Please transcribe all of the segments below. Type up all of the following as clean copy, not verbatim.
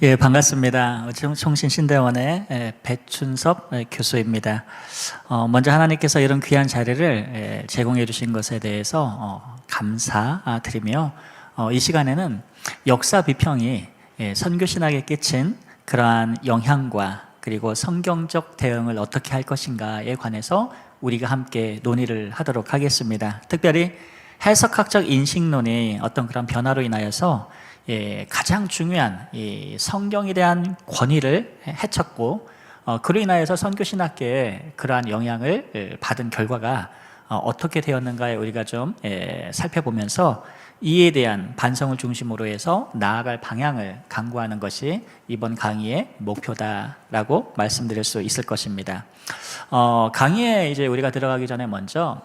예, 반갑습니다. 총신신대원의 배춘섭 교수입니다. 먼저 하나님께서 이런 귀한 자리를 제공해 주신 것에 대해서 감사드리며 이 시간에는 역사 비평이 선교신학에 끼친 그러한 영향과 그리고 성경적 대응을 어떻게 할 것인가에 관해서 우리가 함께 논의를 하도록 하겠습니다. 특별히 해석학적 인식론이 어떤 그런 변화로 인하여서 가장 중요한 이 성경에 대한 권위를 해쳤고 그로 인하여서 선교신학계에 그러한 영향을 받은 결과가 어떻게 되었는가에 우리가 좀 살펴보면서 이에 대한 반성을 중심으로 해서 나아갈 방향을 강구하는 것이 이번 강의의 목표다라고 말씀드릴 수 있을 것입니다. 강의에 이제 우리가 들어가기 전에 먼저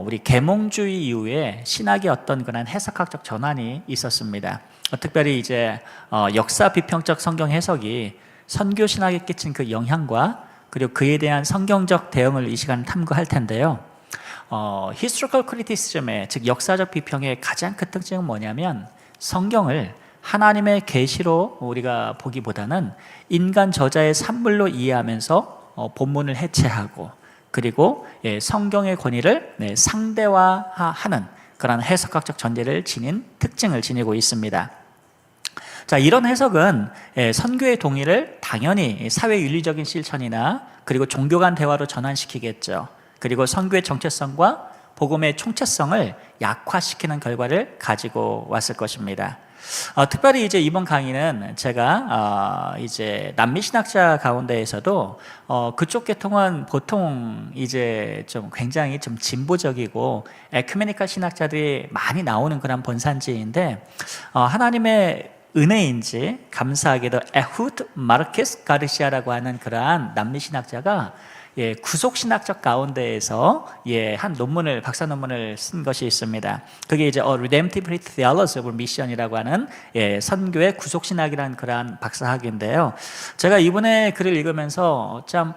우리 계몽주의 이후에 신학의 어떤 그런 해석학적 전환이 있었습니다. 특별히 이제 역사 비평적 성경 해석이 선교 신학에 끼친 그 영향과 그리고 그에 대한 성경적 대응을 이 시간 탐구할 텐데요. historical criticism의 즉 역사적 비평의 가장 큰 특징은 뭐냐면 성경을 하나님의 계시로 우리가 보기보다는 인간 저자의 산물로 이해하면서 본문을 해체하고 그리고 성경의 권위를 상대화하는 그런 해석학적 전제를 지닌 특징을 지니고 있습니다. 자, 이런 해석은 선교의 동의를 당연히 사회윤리적인 실천이나 그리고 종교 간 대화로 전환시키겠죠. 그리고 선교의 정체성과 복음의 총체성을 약화시키는 결과를 가지고 왔을 것입니다. 특별히 이제 이번 강의는 제가 이제 남미 신학자 가운데에서도 그쪽 계통은 보통 이제 좀 굉장히 좀 진보적이고 에큐메니컬 신학자들이 많이 나오는 그런 본산지인데 하나님의 은혜인지 감사하게도 에후드 마르케스 가르시아라고 하는 그러한 남미 신학자가 구속 신학적 가운데에서 한 논문을 박사 논문을 쓴 것이 있습니다. 그게 이제 Redemptive Theology of Mission이라고 하는 선교의 구속 신학이라는 그러한 박사학위인데요. 제가 이번에 글을 읽으면서 참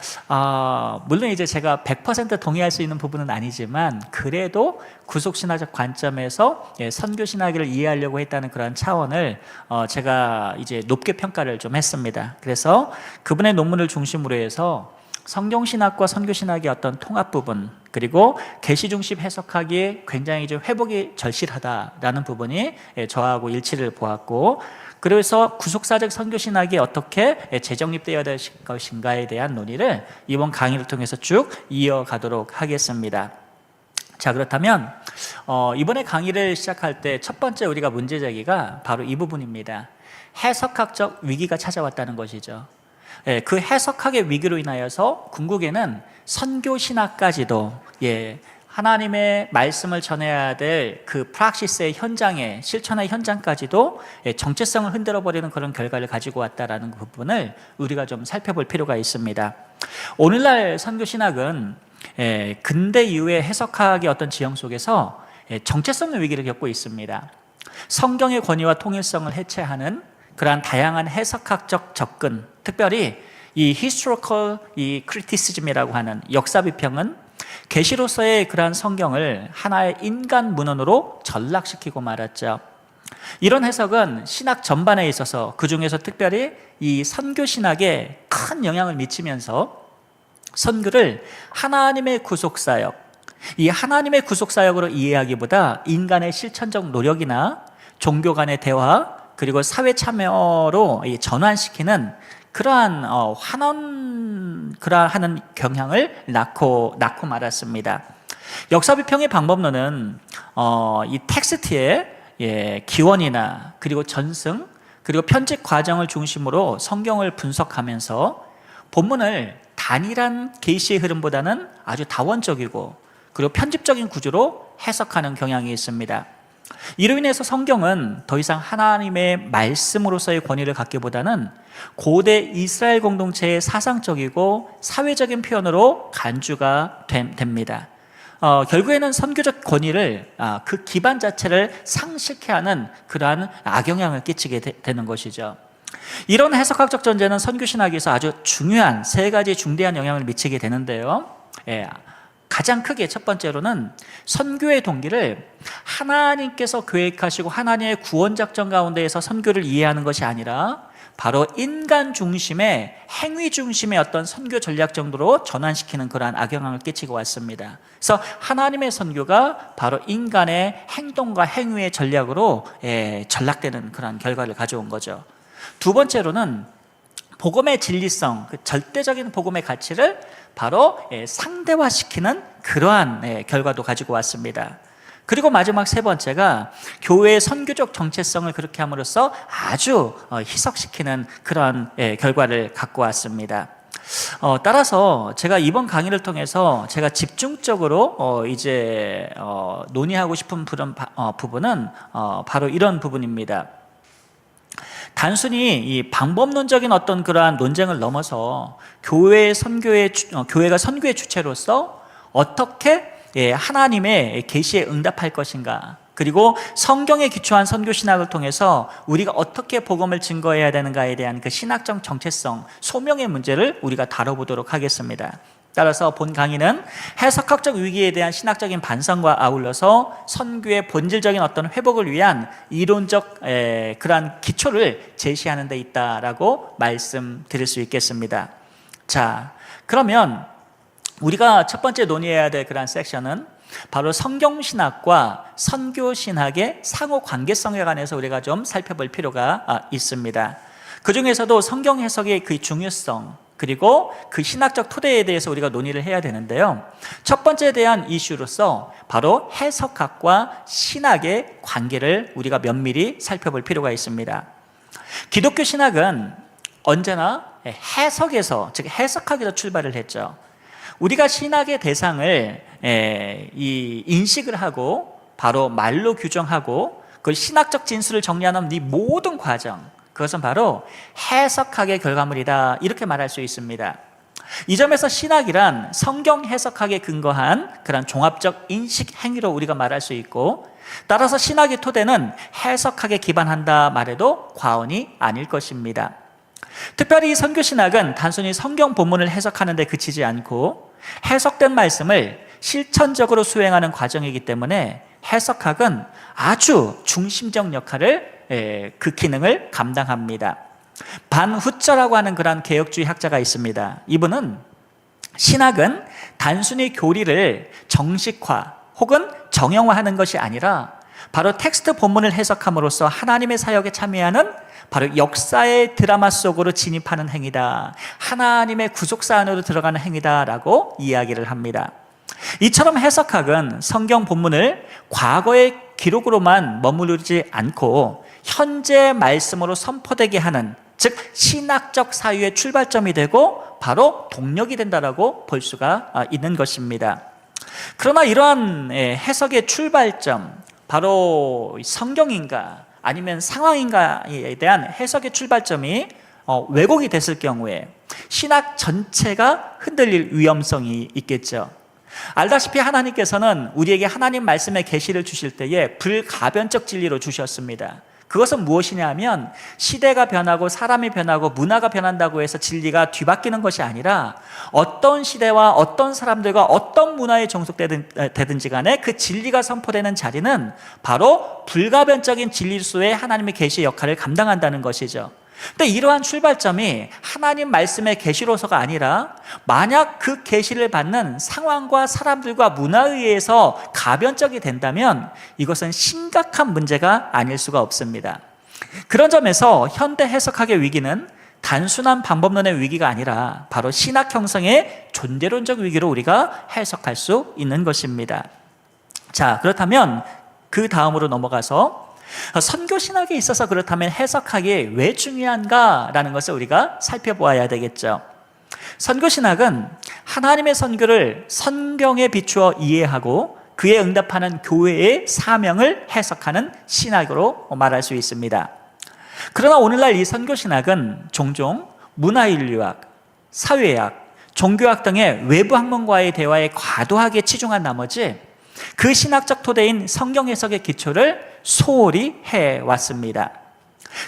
물론 이제 제가 100% 동의할 수 있는 부분은 아니지만 그래도 구속 신학적 관점에서 선교 신학을 이해하려고 했다는 그런 차원을 제가 이제 높게 평가를 좀 했습니다. 그래서 그분의 논문을 중심으로 해서 성경신학과 선교신학의 어떤 통합 부분 그리고 계시 중심 해석하기에 굉장히 좀 회복이 절실하다라는 부분이 저하고 일치를 보았고 그래서 구속사적 선교신학이 어떻게 재정립되어야 될 것인가에 대한 논의를 이번 강의를 통해서 쭉 이어가도록 하겠습니다. 자, 그렇다면 이번에 강의를 시작할 때 첫 번째 우리가 문제제기가 바로 이 부분입니다. 해석학적 위기가 찾아왔다는 것이죠. 그 해석학의 위기로 인하여서 궁극에는 선교신학까지도 하나님의 말씀을 전해야 될 그 프락시스의 현장에 실천의 현장까지도 정체성을 흔들어버리는 그런 결과를 가지고 왔다라는 부분을 우리가 좀 살펴볼 필요가 있습니다. 오늘날 선교신학은 근대 이후의 해석학의 어떤 지형 속에서 정체성의 위기를 겪고 있습니다. 성경의 권위와 통일성을 해체하는 그러한 다양한 해석학적 접근, 특별히 이 historical 이 criticism이라고 하는 역사 비평은 계시로서의 그러한 성경을 하나의 인간 문헌으로 전락시키고 말았죠. 이런 해석은 신학 전반에 있어서 그 중에서 특별히 이 선교 신학에 큰 영향을 미치면서 선교를 하나님의 구속사역, 이 하나님의 구속사역으로 이해하기보다 인간의 실천적 노력이나 종교 간의 대화 그리고 사회 참여로 전환시키는 그러한 그러하는 경향을 낳고 말았습니다. 역사 비평의 방법론은 이 텍스트의 기원이나 그리고 전승 그리고 편집 과정을 중심으로 성경을 분석하면서 본문을 단일한 계시의 흐름보다는 아주 다원적이고 그리고 편집적인 구조로 해석하는 경향이 있습니다. 이로 인해서 성경은 더 이상 하나님의 말씀으로서의 권위를 갖기보다는 고대 이스라엘 공동체의 사상적이고 사회적인 표현으로 간주가 됩니다. 결국에는 선교적 권위를 그 기반 자체를 상실케 하는 그러한 악영향을 끼치게 되는 것이죠. 이런 해석학적 전제는 선교신학에서 아주 중요한 세 가지 중대한 영향을 미치게 되는데요. 가장 크게 첫 번째로는 선교의 동기를 하나님께서 계획하시고 하나님의 구원 작전 가운데에서 선교를 이해하는 것이 아니라 바로 인간 중심의 행위 중심의 어떤 선교 전략 정도로 전환시키는 그러한 악영향을 끼치고 왔습니다. 그래서 하나님의 선교가 바로 인간의 행동과 행위의 전략으로 전락되는 그러한 결과를 가져온 거죠. 두 번째로는 복음의 진리성, 그 절대적인 복음의 가치를 바로 상대화시키는 그러한 결과도 가지고 왔습니다. 그리고 마지막 세 번째가 교회의 선교적 정체성을 그렇게 함으로써 아주 희석시키는 그러한 결과를 갖고 왔습니다. 따라서 제가 이번 강의를 통해서 제가 집중적으로 이제 논의하고 싶은 부분은 바로 이런 부분입니다. 단순히 이 방법론적인 어떤 그러한 논쟁을 넘어서 교회가 선교의 주체로서 어떻게 하나님의 계시에 응답할 것인가, 그리고 성경에 기초한 선교 신학을 통해서 우리가 어떻게 복음을 증거해야 되는가에 대한 그 신학적 정체성, 소명의 문제를 우리가 다뤄보도록 하겠습니다. 따라서 본 강의는 해석학적 위기에 대한 신학적인 반성과 아울러서 선교의 본질적인 어떤 회복을 위한 이론적 그러한 기초를 제시하는 데 있다라고 말씀드릴 수 있겠습니다. 자, 그러면 우리가 첫 번째 논의해야 될 그러한 섹션은 바로 성경신학과 선교신학의 상호 관계성에 관해서 우리가 좀 살펴볼 필요가 있습니다. 그 중에서도 성경 해석의 그 중요성, 그리고 그 신학적 토대에 대해서 우리가 논의를 해야 되는데요. 첫 번째에 대한 이슈로서 바로 해석학과 신학의 관계를 우리가 면밀히 살펴볼 필요가 있습니다. 기독교 신학은 언제나 해석에서, 즉 해석학에서 출발을 했죠. 우리가 신학의 대상을 인식을 하고 바로 말로 규정하고 그 신학적 진술을 정리하는 이 모든 과정, 그것은 바로 해석학의 결과물이다, 이렇게 말할 수 있습니다. 이 점에서 신학이란 성경 해석학에 근거한 그런 종합적 인식 행위로 우리가 말할 수 있고, 따라서 신학의 토대는 해석학에 기반한다 말해도 과언이 아닐 것입니다. 특별히 선교신학은 단순히 성경 본문을 해석하는 데 그치지 않고 해석된 말씀을 실천적으로 수행하는 과정이기 때문에 해석학은 아주 중심적 역할을, 그 기능을 감당합니다. 반후쩌라고 하는 그런 개혁주의 학자가 있습니다. 이분은 신학은 단순히 교리를 정식화 혹은 정형화하는 것이 아니라 바로 텍스트 본문을 해석함으로써 하나님의 사역에 참여하는 바로 역사의 드라마 속으로 진입하는 행위다, 하나님의 구속사 안으로 들어가는 행위다라고 이야기를 합니다. 이처럼 해석학은 성경 본문을 과거의 기록으로만 머무르지 않고 현재 말씀으로 선포되게 하는, 즉 신학적 사유의 출발점이 되고 바로 동력이 된다라고 볼 수가 있는 것입니다. 그러나 이러한 해석의 출발점, 바로 성경인가 아니면 상황인가에 대한 해석의 출발점이 왜곡이 됐을 경우에 신학 전체가 흔들릴 위험성이 있겠죠. 알다시피 하나님께서는 우리에게 하나님 말씀의 계시를 주실 때에 불가변적 진리로 주셨습니다. 그것은 무엇이냐 하면 시대가 변하고 사람이 변하고 문화가 변한다고 해서 진리가 뒤바뀌는 것이 아니라 어떤 시대와 어떤 사람들과 어떤 문화에 종속되든지 간에 그 진리가 선포되는 자리는 바로 불가변적인 진리수의 하나님의 계시의 역할을 감당한다는 것이죠. 근데 이러한 출발점이 하나님 말씀의 계시로서가 아니라 만약 그 계시를 받는 상황과 사람들과 문화에 의해서 가변적이 된다면 이것은 심각한 문제가 아닐 수가 없습니다. 그런 점에서 현대 해석학의 위기는 단순한 방법론의 위기가 아니라 바로 신학 형성의 존재론적 위기로 우리가 해석할 수 있는 것입니다. 자, 그렇다면 그 다음으로 넘어가서 선교신학에 있어서 그렇다면 해석학이 왜 중요한가라는 것을 우리가 살펴보아야 되겠죠. 선교신학은 하나님의 선교를 성경에 비추어 이해하고 그에 응답하는 교회의 사명을 해석하는 신학으로 말할 수 있습니다. 그러나 오늘날 이 선교신학은 종종 문화인류학, 사회학, 종교학 등의 외부 학문과의 대화에 과도하게 치중한 나머지 그 신학적 토대인 성경 해석의 기초를 소홀히 해왔습니다.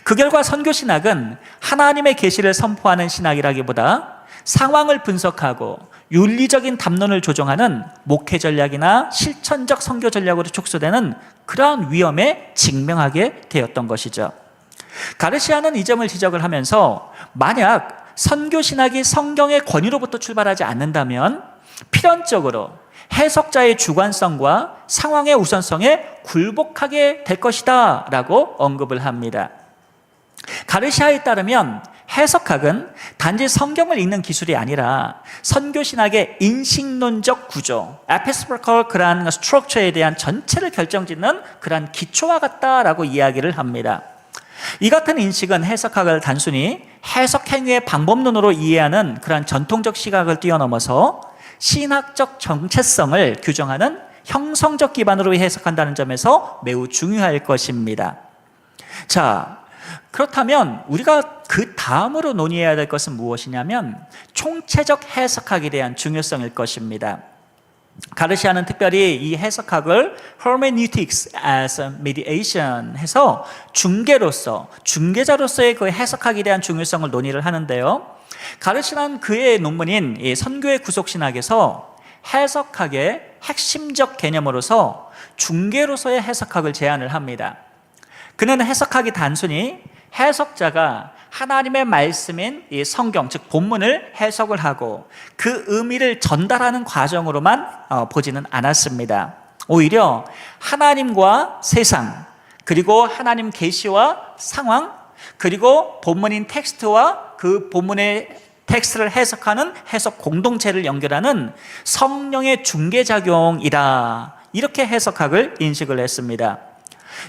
그 결과 선교신학은 하나님의 계시를 선포하는 신학이라기보다 상황을 분석하고 윤리적인 담론을 조정하는 목회 전략이나 실천적 선교 전략으로 축소되는 그러한 위험에 직면하게 되었던 것이죠. 가르시아는 이 점을 지적을 하면서 만약 선교 신학이 성경의 권위로부터 출발하지 않는다면 필연적으로 해석자의 주관성과 상황의 우선성에 굴복하게 될 것이다 라고 언급을 합니다. 가르시아에 따르면 해석학은 단지 성경을 읽는 기술이 아니라 선교신학의 인식론적 구조, 에피스토리컬 그러한 스트럭처에 대한 전체를 결정짓는 그러한 기초와 같다라고 이야기를 합니다. 이 같은 인식은 해석학을 단순히 해석 행위의 방법론으로 이해하는 그러한 전통적 시각을 뛰어넘어서 신학적 정체성을 규정하는 형성적 기반으로 해석한다는 점에서 매우 중요할 것입니다. 자, 그렇다면 우리가 그 다음으로 논의해야 될 것은 무엇이냐면 총체적 해석학에 대한 중요성일 것입니다. 가르시아는 특별히 이 해석학을 hermeneutics as mediation 해서 중개자로서의 그 해석학에 대한 중요성을 논의를 하는데요. 가르시아는 그의 논문인 이 선교의 구속신학에서 해석학의 핵심적 개념으로서 중개로서의 해석학을 제안을 합니다. 그는 해석학이 단순히 해석자가 하나님의 말씀인 이 성경, 즉 본문을 해석을 하고 그 의미를 전달하는 과정으로만 보지는 않았습니다. 오히려 하나님과 세상, 그리고 하나님 계시와 상황, 그리고 본문인 텍스트와 그 본문의 텍스트를 해석하는 해석 공동체를 연결하는 성령의 중개작용이다, 이렇게 해석학을 인식을 했습니다.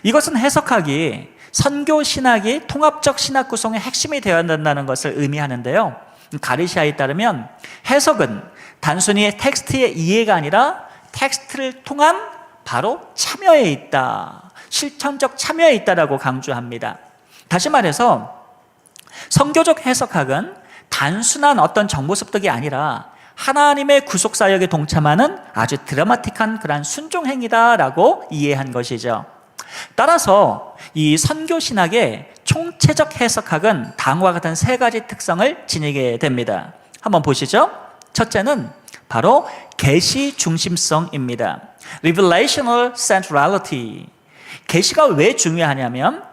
이것은 해석학이 선교 신학이 통합적 신학 구성의 핵심이 되어야 된다는 것을 의미하는데요. 가르시아에 따르면 해석은 단순히 텍스트의 이해가 아니라 텍스트를 통한 바로 참여에 있다, 실천적 참여에 있다라고 강조합니다. 다시 말해서 선교적 해석학은 단순한 어떤 정보 습득이 아니라 하나님의 구속 사역에 동참하는 아주 드라마틱한 그런 순종 행위다라고 이해한 것이죠. 따라서 이 선교 신학의 총체적 해석학은 다음과 같은 세 가지 특성을 지니게 됩니다. 한번 보시죠. 첫째는 바로 계시 중심성입니다. Revelational centrality. 계시가 왜 중요하냐면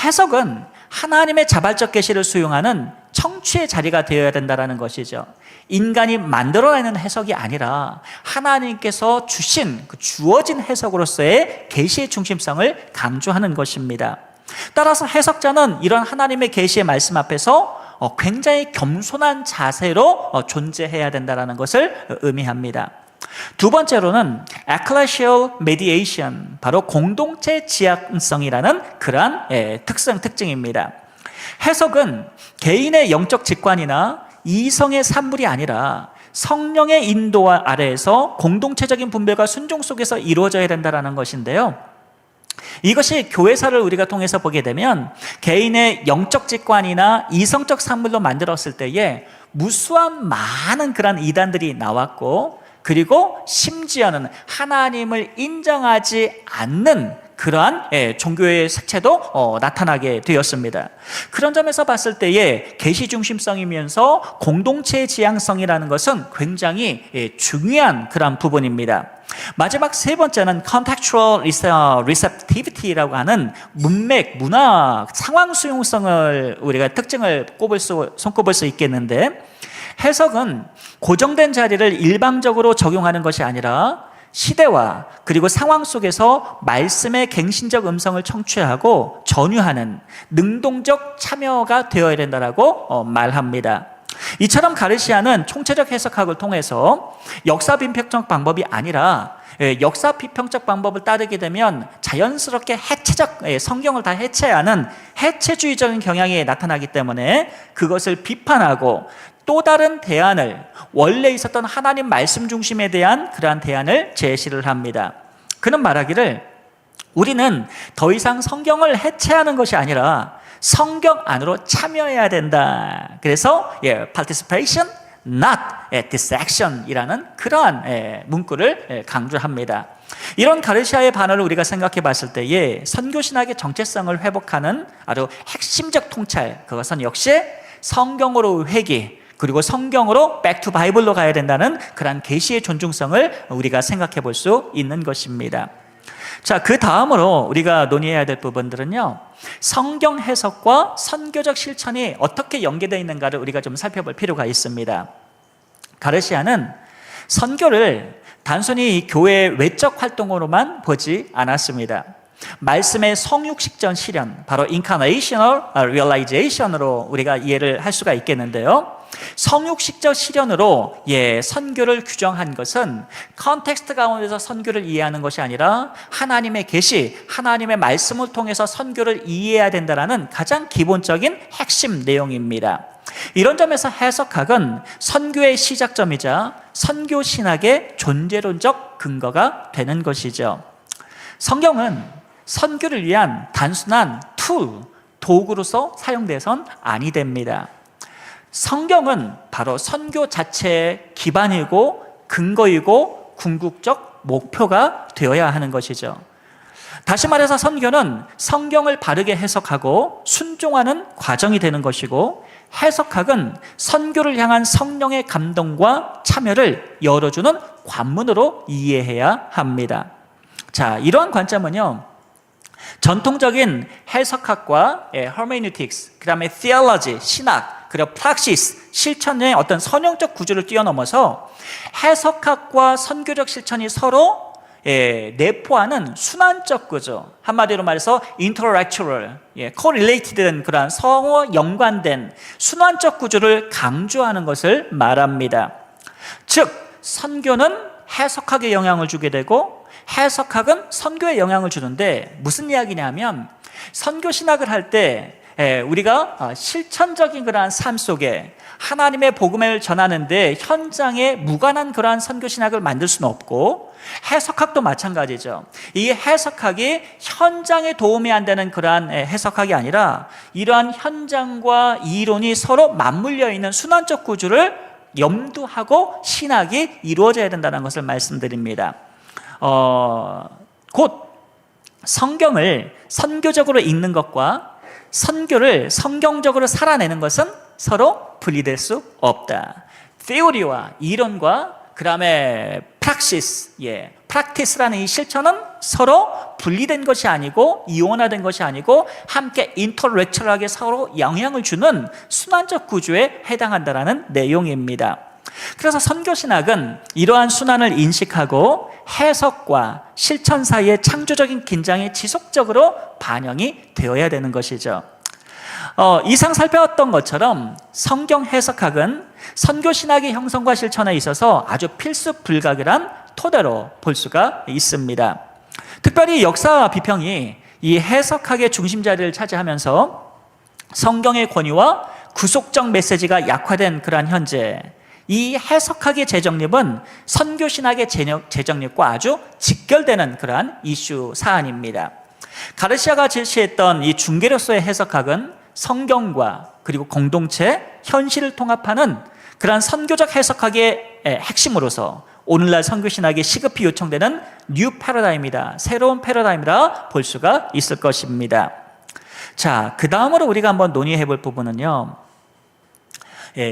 해석은 하나님의 자발적 계시를 수용하는 청취의 자리가 되어야 된다는 것이죠. 인간이 만들어내는 해석이 아니라 하나님께서 주신 그 주어진 해석으로서의 계시의 중심성을 강조하는 것입니다. 따라서 해석자는 이런 하나님의 계시의 말씀 앞에서 굉장히 겸손한 자세로 존재해야 된다는 것을 의미합니다. 두 번째로는 ecclesial mediation, 바로 공동체 지향성이라는 그러한 특징입니다. 해석은 개인의 영적 직관이나 이성의 산물이 아니라 성령의 인도 아래에서 공동체적인 분별과 순종 속에서 이루어져야 된다는 것인데요. 이것이 교회사를 우리가 통해서 보게 되면 개인의 영적 직관이나 이성적 산물로 만들었을 때에 무수한 많은 그런 이단들이 나왔고, 그리고 심지어는 하나님을 인정하지 않는 그러한 종교의 색채도 나타나게 되었습니다. 그런 점에서 봤을 때에 계시 중심성이면서 공동체의 지향성이라는 것은 굉장히 중요한 그런 부분입니다. 마지막 세 번째는 contextual receptivity라고 하는 문맥, 문화, 상황 수용성을 우리가 특징을 손꼽을 수 있겠는데, 해석은 고정된 자리를 일방적으로 적용하는 것이 아니라 시대와 그리고 상황 속에서 말씀의 갱신적 음성을 청취하고 전유하는 능동적 참여가 되어야 된다라고 말합니다. 이처럼 가르시아는 총체적 해석학을 통해서 역사 비평적 방법이 아니라 역사 비평적 방법을 따르게 되면 자연스럽게 해체적, 성경을 다 해체하는 해체주의적인 경향이 나타나기 때문에 그것을 비판하고 또 다른 대안을, 원래 있었던 하나님 말씀 중심에 대한 그러한 대안을 제시를 합니다. 그는 말하기를 우리는 더 이상 성경을 해체하는 것이 아니라 성경 안으로 참여해야 된다. 그래서 participation, not dissection 이라는 그러한 문구를 강조합니다. 이런 가르시아의 반응을 우리가 생각해 봤을 때에 선교신학의 정체성을 회복하는 아주 핵심적 통찰, 그것은 역시 성경으로 회귀, 그리고 성경으로 백투 바이블로 가야 된다는 그런 계시의 존중성을 우리가 생각해 볼 수 있는 것입니다. 자, 그 다음으로 우리가 논의해야 될 부분들은요, 성경 해석과 선교적 실천이 어떻게 연계되어 있는가를 우리가 좀 살펴볼 필요가 있습니다. 가르시아는 선교를 단순히 교회 외적 활동으로만 보지 않았습니다. 말씀의 성육식전 실현, 바로 incarnational realization으로 우리가 이해를 할 수가 있겠는데요, 성육식적 실현으로 선교를 규정한 것은 컨텍스트 가운데서 선교를 이해하는 것이 아니라 하나님의 계시, 하나님의 말씀을 통해서 선교를 이해해야 된다는 가장 기본적인 핵심 내용입니다. 이런 점에서 해석학은 선교의 시작점이자 선교 신학의 존재론적 근거가 되는 것이죠. 성경은 선교를 위한 단순한 도구로서 사용돼선 아니 됩니다. 성경은 바로 선교 자체의 기반이고 근거이고 궁극적 목표가 되어야 하는 것이죠. 다시 말해서 선교는 성경을 바르게 해석하고 순종하는 과정이 되는 것이고, 해석학은 선교를 향한 성령의 감동과 참여를 열어주는 관문으로 이해해야 합니다. 자, 이러한 관점은요, 전통적인 해석학과 hermeneutics, 그 다음에 theology, 신학, 그리고 praxis, 실천의 어떤 선형적 구조를 뛰어넘어서 해석학과 선교적 실천이 서로 내포하는 순환적 구조, 한마디로 말해서 intellectual, correlated된 그런 서로 연관된 순환적 구조를 강조하는 것을 말합니다. 즉, 선교는 해석학에 영향을 주게 되고 해석학은 선교에 영향을 주는데, 무슨 이야기냐면 선교 신학을 할 때 우리가 실천적인 그러한 삶 속에 하나님의 복음을 전하는데 현장에 무관한 그러한 선교 신학을 만들 수는 없고, 해석학도 마찬가지죠. 이 해석학이 현장에 도움이 안 되는 그러한 해석학이 아니라 이러한 현장과 이론이 서로 맞물려 있는 순환적 구조를 염두하고 신학이 이루어져야 된다는 것을 말씀드립니다. 곧 성경을 선교적으로 읽는 것과 선교를 성경적으로 살아내는 것은 서로 분리될 수 없다. theory와 이론과 그 다음에 praxis, practice라는 이 실천은 서로 분리된 것이 아니고 이원화된 것이 아니고 함께 intellectual하게 서로 영향을 주는 순환적 구조에 해당한다는 내용입니다. 그래서 선교신학은 이러한 순환을 인식하고 해석과 실천 사이의 창조적인 긴장이 지속적으로 반영이 되어야 되는 것이죠. 이상 살펴봤던 것처럼 성경 해석학은 선교신학의 형성과 실천에 있어서 아주 필수 불가결한 토대로 볼 수가 있습니다. 특별히 역사 비평이 이 해석학의 중심 자리를 차지하면서 성경의 권위와 구속적 메시지가 약화된 그러한 현재, 이 해석학의 재정립은 선교신학의 재정립과 아주 직결되는 그러한 이슈 사안입니다. 가르시아가 제시했던 이 중개로서의 해석학은 성경과 그리고 공동체, 현실을 통합하는 그러한 선교적 해석학의 핵심으로서 오늘날 선교신학이 시급히 요청되는 뉴 패러다임이다, 새로운 패러다임이라 볼 수가 있을 것입니다. 자, 그 다음으로 우리가 한번 논의해 볼 부분은요,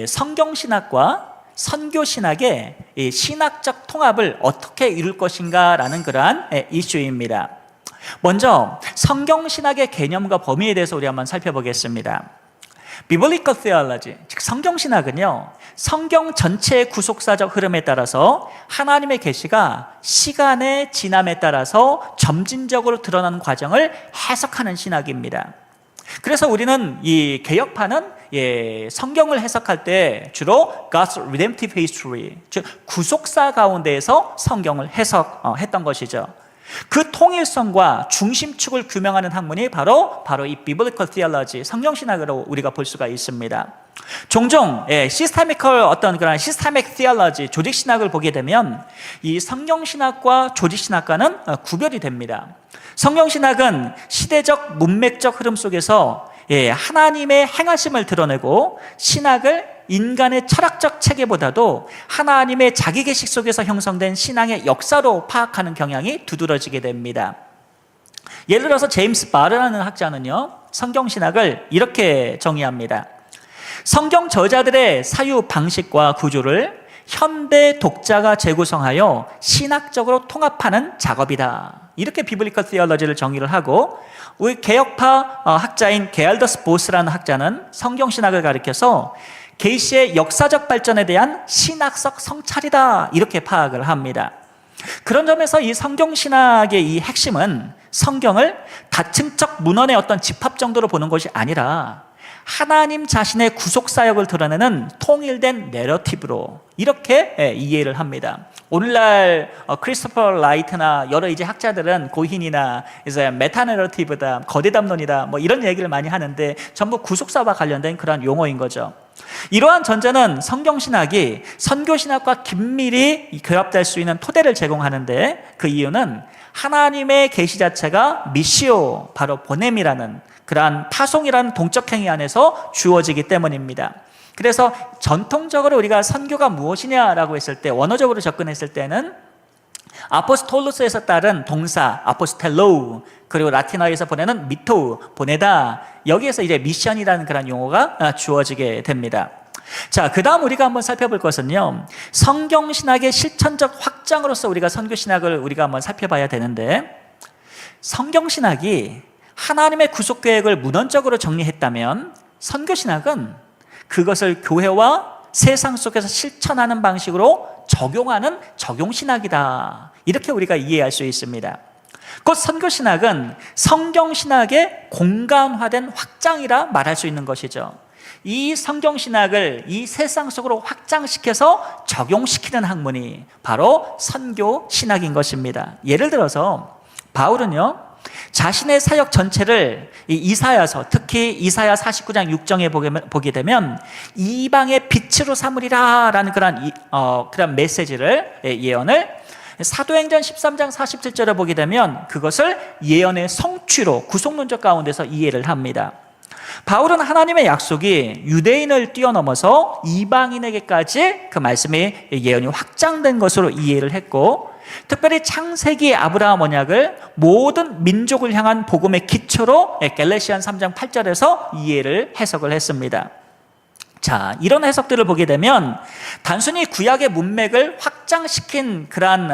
성경신학과 선교신학의 신학적 통합을 어떻게 이룰 것인가라는 그러한 이슈입니다. 먼저 성경신학의 개념과 범위에 대해서 우리 한번 살펴보겠습니다. Biblical Theology, 즉 성경신학은요, 성경 전체의 구속사적 흐름에 따라서 하나님의 계시가 시간의 지남에 따라서 점진적으로 드러나는 과정을 해석하는 신학입니다. 그래서 우리는 이 개혁파는 성경을 해석할 때 주로 God's redemptive history, 즉 구속사 가운데에서 성경을 해석했던 것이죠. 그 통일성과 중심축을 규명하는 학문이 바로 이 Biblical Theology, 성경신학으로 우리가 볼 수가 있습니다. 종종 시스테미컬 어떤 그런 시스테믹 theology, 조직신학을 보게 되면 이 성경신학과 조직신학과는 구별이 됩니다. 성경신학은 시대적 문맥적 흐름 속에서 하나님의 행하심을 드러내고, 신학을 인간의 철학적 체계보다도 하나님의 자기계식 속에서 형성된 신앙의 역사로 파악하는 경향이 두드러지게 됩니다. 예를 들어서 제임스 바르라는 학자는요, 성경신학을 이렇게 정의합니다. 성경 저자들의 사유 방식과 구조를 현대 독자가 재구성하여 신학적으로 통합하는 작업이다. 이렇게 비블리컬 티올로지를 정의를 하고, 우리 개혁파 학자인 게알더스 보스라는 학자는 성경신학을 가리켜서 계시의 역사적 발전에 대한 신학적 성찰이다, 이렇게 파악을 합니다. 그런 점에서 이 성경신학의 이 핵심은 성경을 다층적 문헌의 어떤 집합 정도로 보는 것이 아니라 하나님 자신의 구속사역을 드러내는 통일된 내러티브로 이렇게 이해를 합니다. 오늘날 크리스토퍼 라이트나 여러 이제 학자들은 고힌이나 이제 메타 내러티브다, 거대 담론이다, 뭐 이런 얘기를 많이 하는데 전부 구속사와 관련된 그런 용어인 거죠. 이러한 전제는 성경신학이 선교신학과 긴밀히 결합될 수 있는 토대를 제공하는데, 그 이유는 하나님의 계시 자체가 미시오, 바로 보냄이라는 그러한 파송이라는 동적 행위 안에서 주어지기 때문입니다. 그래서 전통적으로 우리가 선교가 무엇이냐라고 했을 때, 원어적으로 접근했을 때는 아포스톨로스에서 따른 동사 아포스텔로, 그리고 라틴어에서 보내는 미토, 보내다, 여기에서 이제 미션이라는 그런 용어가 주어지게 됩니다. 자, 그 다음 우리가 한번 살펴볼 것은요, 성경신학의 실천적 확장으로서 우리가 선교신학을 우리가 한번 살펴봐야 되는데, 성경신학이 하나님의 구속계획을 문헌적으로 정리했다면 선교신학은 그것을 교회와 세상 속에서 실천하는 방식으로 적용하는 적용신학이다, 이렇게 우리가 이해할 수 있습니다. 곧 선교신학은 성경신학의 공간화된 확장이라 말할 수 있는 것이죠. 이 성경신학을 이 세상 속으로 확장시켜서 적용시키는 학문이 바로 선교신학인 것입니다. 예를 들어서 바울은요, 자신의 사역 전체를 이사야서, 특히 이사야 49장 6절에 보게 되면 이방의 빛으로 삼으리라 라는 그런 메시지를, 예언을, 사도행전 13장 47절에 보게 되면 그것을 예언의 성취로 구속론적 가운데서 이해를 합니다. 바울은 하나님의 약속이 유대인을 뛰어넘어서 이방인에게까지 그 말씀이, 예언이 확장된 것으로 이해를 했고, 특별히 창세기 아브라함 언약을 모든 민족을 향한 복음의 기초로 갈라디아 3장 8절에서 이해를 해석을 했습니다. 자, 이런 해석들을 보게 되면 단순히 구약의 문맥을 확장시킨 그러한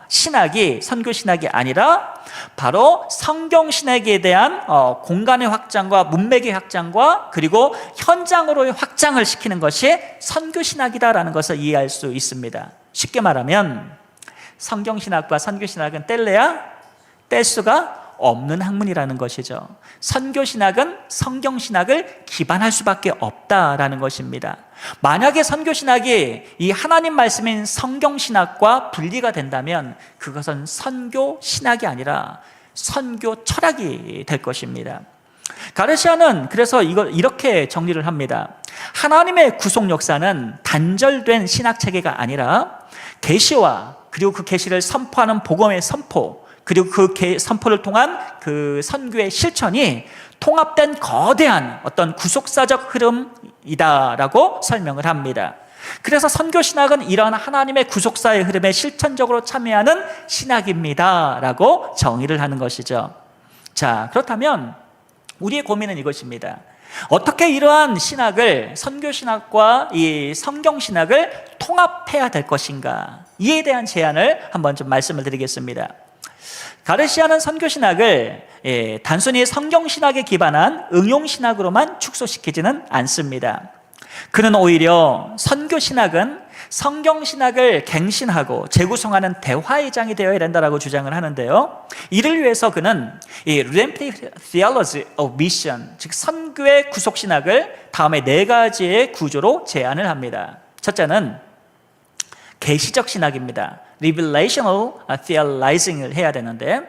신학이 선교신학이 아니라 바로 성경신학에 대한 공간의 확장과 문맥의 확장과 그리고 현장으로의 확장을 시키는 것이 선교신학이다라는 것을 이해할 수 있습니다. 쉽게 말하면 성경신학과 선교신학은 뗄래야 뗄 수가 없는 학문이라는 것이죠. 선교신학은 성경신학을 기반할 수밖에 없다라는 것입니다. 만약에 선교신학이 이 하나님 말씀인 성경신학과 분리가 된다면 그것은 선교신학이 아니라 선교 철학이 될 것입니다. 가르시아는 그래서 이렇게 정리를 합니다. 하나님의 구속 역사는 단절된 신학 체계가 아니라 계시와 그리고 그 계시를 선포하는 복음의 선포, 그리고 그 선포를 통한 그 선교의 실천이 통합된 거대한 어떤 구속사적 흐름이다라고 설명을 합니다. 그래서 선교신학은 이러한 하나님의 구속사의 흐름에 실천적으로 참여하는 신학입니다라고 정의를 하는 것이죠. 자, 그렇다면 우리의 고민은 이것입니다. 어떻게 이러한 신학을, 선교신학과 이 성경신학을 통합해야 될 것인가, 이에 대한 제안을 한번 좀 말씀을 드리겠습니다. 가르시아는 선교신학을 단순히 성경신학에 기반한 응용신학으로만 축소시키지는 않습니다. 그는 오히려 선교신학은 성경신학을 갱신하고 재구성하는 대화의 장이 되어야 된다고 주장을 하는데요, 이를 위해서 그는 이 Redemptive Theology of Mission, 즉 선교의 구속신학을 다음에 4가지의 구조로 제안을 합니다. 첫째는 계시적 신학입니다. Revelational Theologing을 해야 되는데,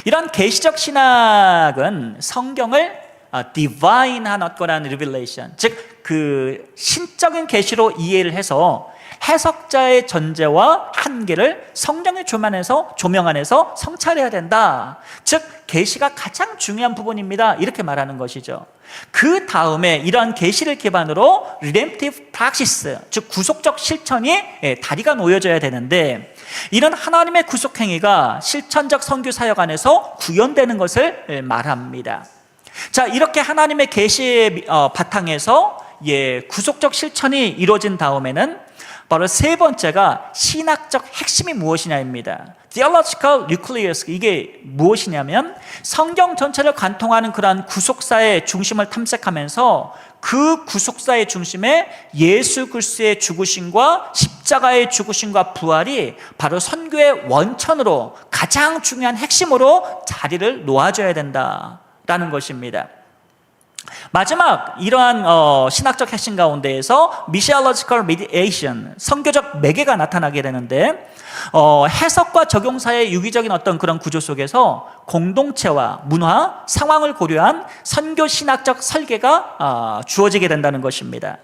이런 계시적 신학은 성경을 divine한 어떠한 revelation, 즉 그 신적인 계시로 이해를 해서 해석자의 전제와 한계를 성경의 조명 안에서 성찰해야 된다. 즉 계시가 가장 중요한 부분입니다, 이렇게 말하는 것이죠. 그 다음에 이러한 계시를 기반으로 redemptive practice, 즉 구속적 실천이 다리가 놓여져야 되는데, 이런 하나님의 구속 행위가 실천적 선교 사역 안에서 구현되는 것을 말합니다. 자, 이렇게 하나님의 계시의 바탕에서 구속적 실천이 이루어진 다음에는 바로 세 번째가 신학적 핵심이 무엇이냐입니다. Theological nucleus, 이게 무엇이냐면 성경 전체를 관통하는 그러한 구속사의 중심을 탐색하면서 그 구속사의 중심에 예수 그리스도의 죽으심과 십자가의 죽으심과 부활이 바로 선교의 원천으로 가장 중요한 핵심으로 자리를 놓아줘야 된다라는 것입니다. 마지막 이러한 신학적 핵심 가운데에서 missiological mediation, 선교적 매개가 나타나게 되는데 해석과 적용 사이의 유기적인 어떤 그런 구조 속에서 공동체와 문화, 상황을 고려한 선교 신학적 설계가 주어지게 된다는 것입니다.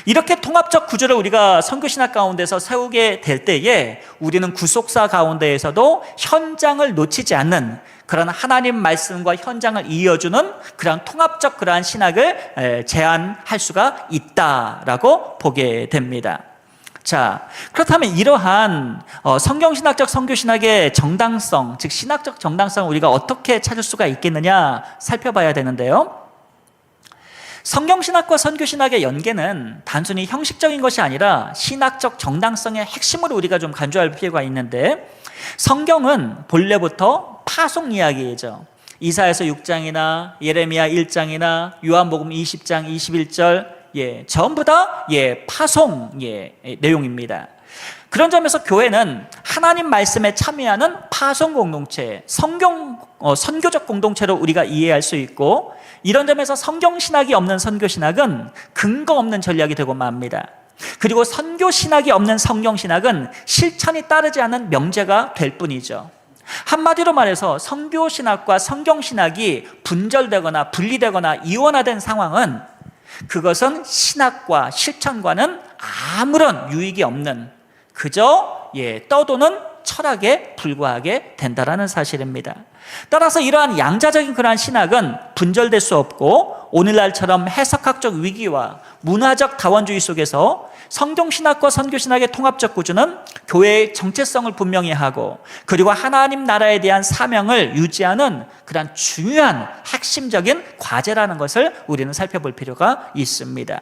이렇게 통합적 구조를 우리가 선교신학 가운데서 세우게 될 때에 우리는 구속사 가운데에서도 현장을 놓치지 않는 그런 하나님 말씀과 현장을 이어주는 그런 통합적 그러한 신학을 제안할 수가 있다라고 보게 됩니다. 자, 그렇다면 이러한 성경신학적 선교신학의 정당성, 즉 신학적 정당성을 우리가 어떻게 찾을 수가 있겠느냐 살펴봐야 되는데요. 성경신학과 선교신학의 연계는 단순히 형식적인 것이 아니라 신학적 정당성의 핵심을 우리가 좀 간주할 필요가 있는데, 성경은 본래부터 파송 이야기이죠. 이사야서 6장이나 예레미야 1장이나 요한복음 20장 21절 전부 다 파송 내용입니다. 그런 점에서 교회는 하나님 말씀에 참여하는 파송 공동체, 선교적 공동체로 우리가 이해할 수 있고, 이런 점에서 성경신학이 없는 선교신학은 근거 없는 전략이 되고 맙니다. 그리고 선교신학이 없는 성경신학은 실천이 따르지 않는 명제가 될 뿐이죠. 한마디로 말해서 선교신학과 성경신학이 분절되거나 분리되거나 이원화된 상황은 그것은 신학과 실천과는 아무런 유익이 없는 그저 떠도는 철학에 불과하게 된다라는 사실입니다. 따라서 이러한 양자적인 그러한 신학은 분절될 수 없고, 오늘날처럼 해석학적 위기와 문화적 다원주의 속에서 성경신학과 선교신학의 통합적 구조는 교회의 정체성을 분명히 하고, 그리고 하나님 나라에 대한 사명을 유지하는 그러한 중요한 핵심적인 과제라는 것을 우리는 살펴볼 필요가 있습니다.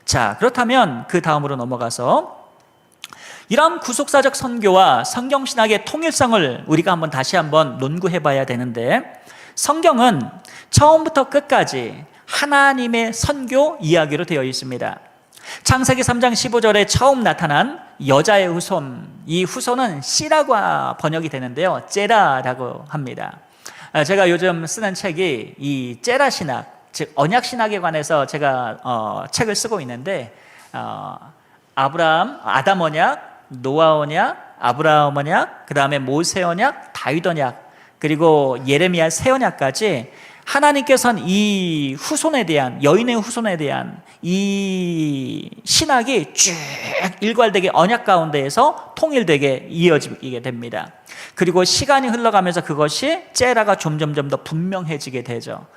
자, 그렇다면 그 다음으로 넘어가서 이러한 구속사적 선교와 성경신학의 통일성을 우리가 다시 한번 논구해 봐야 되는데, 성경은 처음부터 끝까지 하나님의 선교 이야기로 되어 있습니다. 창세기 3장 15절에 처음 나타난 여자의 후손, 이 후손은 씨라고 번역이 되는데요, 제라라고 합니다. 제가 요즘 쓰는 책이 이 제라 신학, 즉 언약 신학에 관해서 제가 책을 쓰고 있는데, 아담 언약, 노아 언약, 아브라함 언약, 그 다음에 모세 언약, 다윗 언약, 그리고 예레미야 새 언약까지 하나님께서는 이 후손에 대한, 여인의 후손에 대한 이 신학이 쭉 일괄되게 언약 가운데에서 통일되게 이어지게 됩니다. 그리고 시간이 흘러가면서 그것이 제라가 점점점 더 분명해지게 되죠.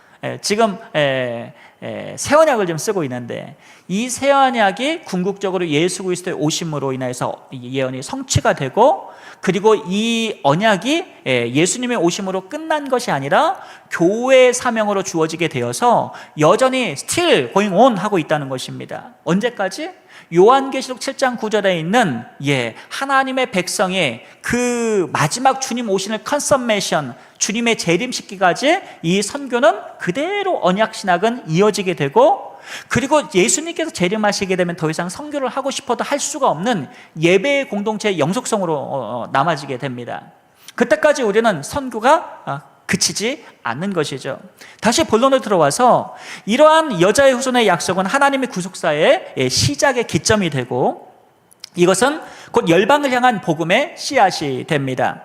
지금 새 언약을 좀 쓰고 있는데, 이 새 언약이 궁극적으로 예수 그리스도의 오심으로 인해서 예언이 성취가 되고, 그리고 이 언약이 예수님의 오심으로 끝난 것이 아니라 교회의 사명으로 주어지게 되어서 여전히 still going on 하고 있다는 것입니다. 언제까지? 요한계시록 7장 9절에 있는 하나님의 백성의 그 마지막 주님 오시는 컨서메이션, 주님의 재림시키기까지 이 선교는 그대로 언약신학은 이어지게 되고, 그리고 예수님께서 재림하시게 되면 더 이상 선교를 하고 싶어도 할 수가 없는 예배의 공동체의 영속성으로 남아지게 됩니다. 그때까지 우리는 선교가 그치지 않는 것이죠. 다시 본론으로 들어와서 이러한 여자의 후손의 약속은 하나님의 구속사의 시작의 기점이 되고, 이것은 곧 열방을 향한 복음의 씨앗이 됩니다.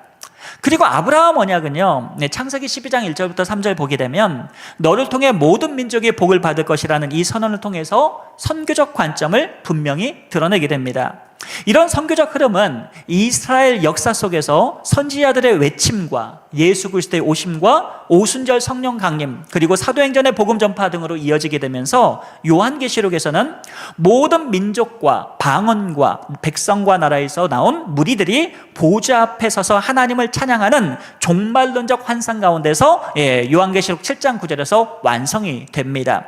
그리고 아브라함 언약은요, 창세기 12장 1절부터 3절 보게 되면 너를 통해 모든 민족이 복을 받을 것이라는 이 선언을 통해서 선교적 관점을 분명히 드러내게 됩니다. 이런 선교적 흐름은 이스라엘 역사 속에서 선지자들의 외침과 예수 그리스도의 오심과 오순절 성령 강림, 그리고 사도행전의 복음 전파 등으로 이어지게 되면서 요한계시록에서는 모든 민족과 방언과 백성과 나라에서 나온 무리들이 보좌 앞에 서서 하나님을 찬양하는 종말론적 환상 가운데서 요한계시록 7장 9절에서 완성이 됩니다.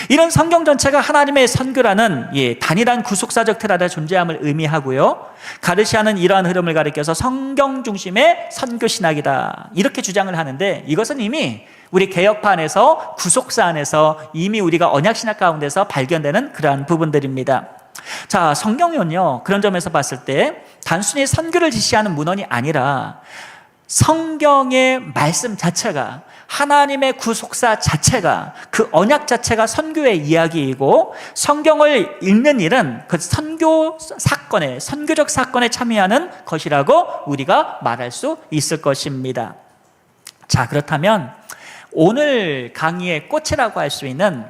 이런 성경 전체가 하나님의 선교라는 단일한 구속사적 테라의 존재함을 의미하고요. 가르시아는 이러한 흐름을 가리켜서 성경 중심의 선교신학이다 이렇게 주장을 하는데, 이것은 이미 우리 개혁파 안에서, 구속사 안에서 이미 우리가 언약신학 가운데서 발견되는 그러한 부분들입니다. 자, 성경은요, 그런 점에서 봤을 때 단순히 선교를 지시하는 문헌이 아니라 성경의 말씀 자체가, 하나님의 구속사 자체가, 그 언약 자체가 선교의 이야기이고, 성경을 읽는 일은 그 선교적 사건에 참여하는 것이라고 우리가 말할 수 있을 것입니다. 자, 그렇다면 오늘 강의의 꽃이라고 할 수 있는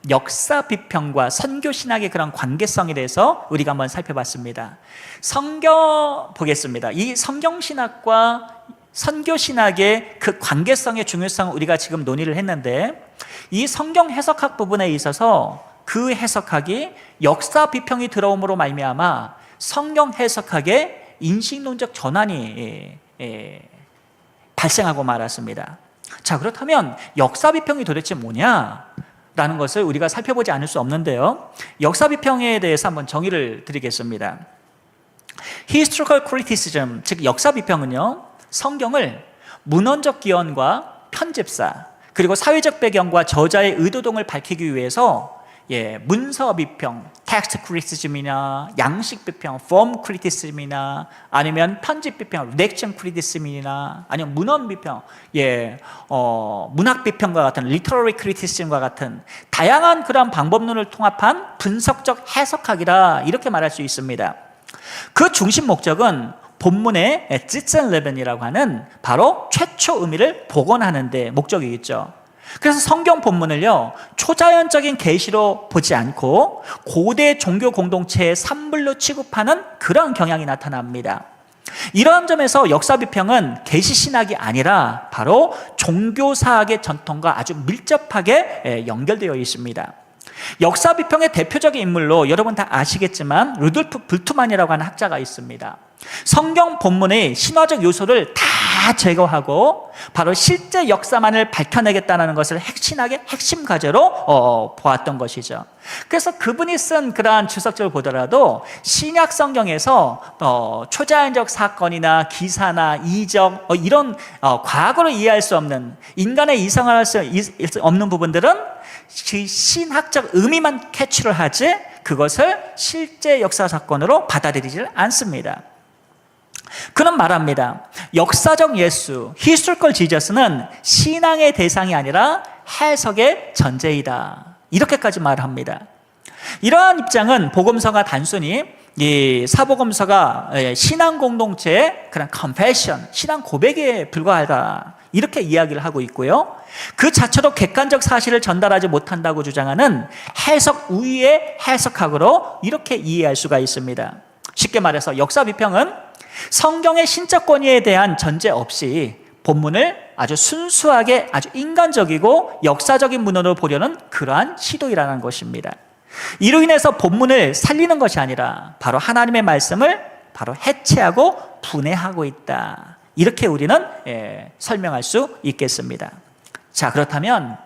역사 비평과 선교 신학의 그런 관계성에 대해서 우리가 한번 살펴봤습니다. 성경 보겠습니다. 이 성경 신학과 선교 신학의 그 관계성의 중요성을 우리가 지금 논의를 했는데, 이 성경 해석학 부분에 있어서 그 해석학이 역사 비평이 들어옴으로 말미암아 성경 해석학의 인식론적 전환이 발생하고 말았습니다. 자, 그렇다면 역사 비평이 도대체 뭐냐? 라는 것을 우리가 살펴보지 않을 수 없는데요. 역사 비평에 대해서 한번 정의를 드리겠습니다. Historical criticism, 즉 역사 비평은요, 성경을 문헌적 기원과 편집사, 그리고 사회적 배경과 저자의 의도 등을 밝히기 위해서 문서 비평, 텍스트 크리티시즘이나 양식 비평, 폼 크리티시즘이나 아니면 편집 비평, 리렉션 크리티시즘이나 아니면 문헌 비평, 문학 비평과 같은 리터러리 크리티시즘과 같은 다양한 그런 방법론을 통합한 분석적 해석학이라 이렇게 말할 수 있습니다. 그 중심 목적은 본문의 찌쨘레벤이라고 하는 바로 최초 의미를 복원하는 데 목적이겠죠. 그래서 성경 본문을요, 초자연적인 계시로 보지 않고 고대 종교 공동체의 산물로 취급하는 그런 경향이 나타납니다. 이러한 점에서 역사 비평은 계시 신학이 아니라 바로 종교사학의 전통과 아주 밀접하게 연결되어 있습니다. 역사 비평의 대표적인 인물로 여러분 다 아시겠지만 루돌프 불트만이라고 하는 학자가 있습니다. 성경 본문의 신화적 요소를 다 제거하고 바로 실제 역사만을 밝혀내겠다는 것을 신학의 핵심 과제로 보았던 것이죠. 그래서 그분이 쓴 그러한 주석적을 보더라도 신약 성경에서 초자연적 사건이나 기사나 이적 이런 과거를 이해할 수 없는, 인간의 이성할 수 없는 부분들은 신학적 의미만 캐치를 하지 그것을 실제 역사 사건으로 받아들이지 않습니다. 그는 말합니다. 역사적 예수, historical Jesus는 신앙의 대상이 아니라 해석의 전제이다. 이렇게까지 말합니다. 이러한 입장은 복음서가 단순히 이 사복음서가 신앙 공동체의 그런 confession, 신앙 고백에 불과하다. 이렇게 이야기를 하고 있고요. 그 자체로 객관적 사실을 전달하지 못한다고 주장하는 해석 우위의 해석학으로 이렇게 이해할 수가 있습니다. 쉽게 말해서 역사 비평은 성경의 신적 권위에 대한 전제 없이 본문을 아주 순수하게 아주 인간적이고 역사적인 문헌으로 보려는 그러한 시도이라는 것입니다. 이로 인해서 본문을 살리는 것이 아니라 바로 하나님의 말씀을 바로 해체하고 분해하고 있다. 이렇게 우리는 설명할 수 있겠습니다. 자, 그렇다면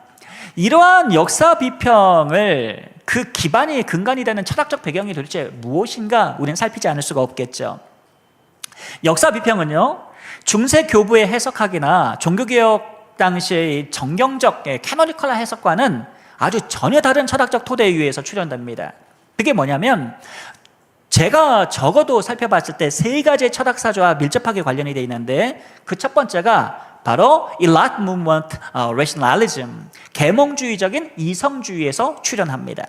이러한 역사 비평을 그 기반이 근간이 되는 철학적 배경이 도대체 무엇인가 우리는 살피지 않을 수가 없겠죠. 역사 비평은요, 중세 교부의 해석학이나 종교개혁 당시의 정경적 캐노니컬한 해석과는 아주 전혀 다른 철학적 토대 위에서 출현됩니다. 그게 뭐냐면 제가 적어도 살펴봤을 때 세 가지의 철학사조와 밀접하게 관련이 되어 있는데, 그 첫 번째가 바로 Enlightenment Rationalism, 계몽주의적인 이성주의에서 출현합니다.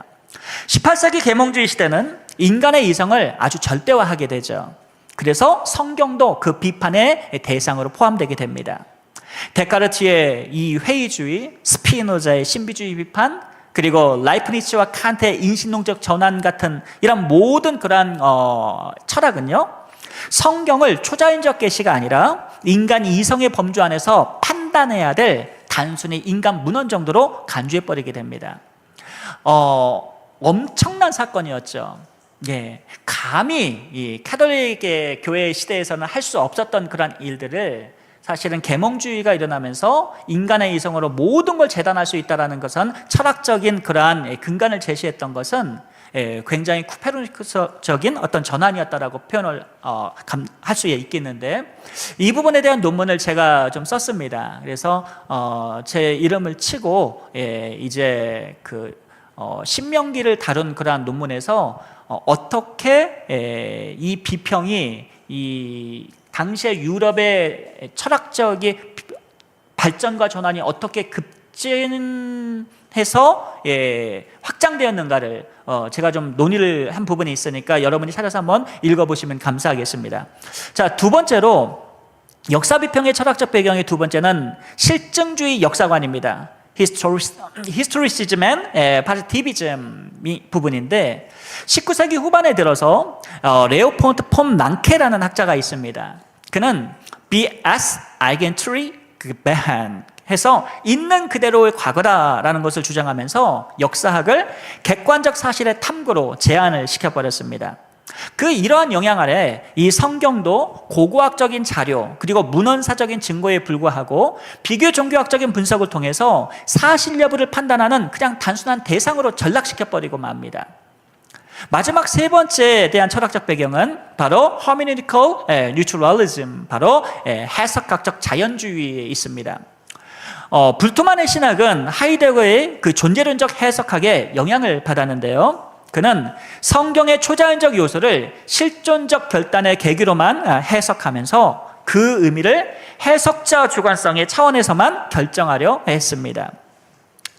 18세기 계몽주의 시대는 인간의 이성을 아주 절대화하게 되죠. 그래서 성경도 그 비판의 대상으로 포함되게 됩니다. 데카르트의 이 회의주의, 스피노자의 신비주의 비판, 그리고 라이프니츠와 칸트의 인신론적 전환 같은 이런 모든 그러한 철학은요, 성경을 초자연적 계시가 아니라 인간 이성의 범주 안에서 판단해야 될 단순히 인간 문헌 정도로 간주해버리게 됩니다. 엄청난 사건이었죠. 감히 이 카톨릭 교회 시대에서는 할 수 없었던 그런 일들을 사실은 계몽주의가 일어나면서 인간의 이성으로 모든 걸 재단할 수 있다는 것은 철학적인 그러한 근간을 제시했던 것은 굉장히 쿠페르니쿠스적인 어떤 전환이었다라고 표현을 할 수 있겠는데, 이 부분에 대한 논문을 제가 좀 썼습니다. 그래서 제 이름을 치고 이제 신명기를 다룬 그러한 논문에서 어떻게 이 비평이 이 당시의 유럽의 철학적인 발전과 전환이 어떻게 급진해서 확장되었는가를 제가 좀 논의를 한 부분이 있으니까 여러분이 찾아서 한번 읽어보시면 감사하겠습니다. 자, 두 번째로 역사 비평의 철학적 배경의 두 번째는 실증주의 역사관입니다. Historicism and Positivism 부분인데, 19세기 후반에 들어서 레오폴드 폰 랑케라는 학자가 있습니다. 그는 BS Eigentury Behan 해서 있는 그대로의 과거다라는 것을 주장하면서 역사학을 객관적 사실의 탐구로 제한을 시켜버렸습니다. 이러한 영향 아래 이 성경도 고고학적인 자료 그리고 문헌사적인 증거에 불과하고 비교 종교학적인 분석을 통해서 사실 여부를 판단하는 그냥 단순한 대상으로 전락시켜버리고 맙니다. 마지막 세 번째에 대한 철학적 배경은 바로 hermeneutical neutralism, 바로 해석학적 자연주의에 있습니다. 불트만의 신학은 하이데거의 존재론적 해석학에 영향을 받았는데요, 그는 성경의 초자연적 요소를 실존적 결단의 계기로만 해석하면서 그 의미를 해석자 주관성의 차원에서만 결정하려 했습니다.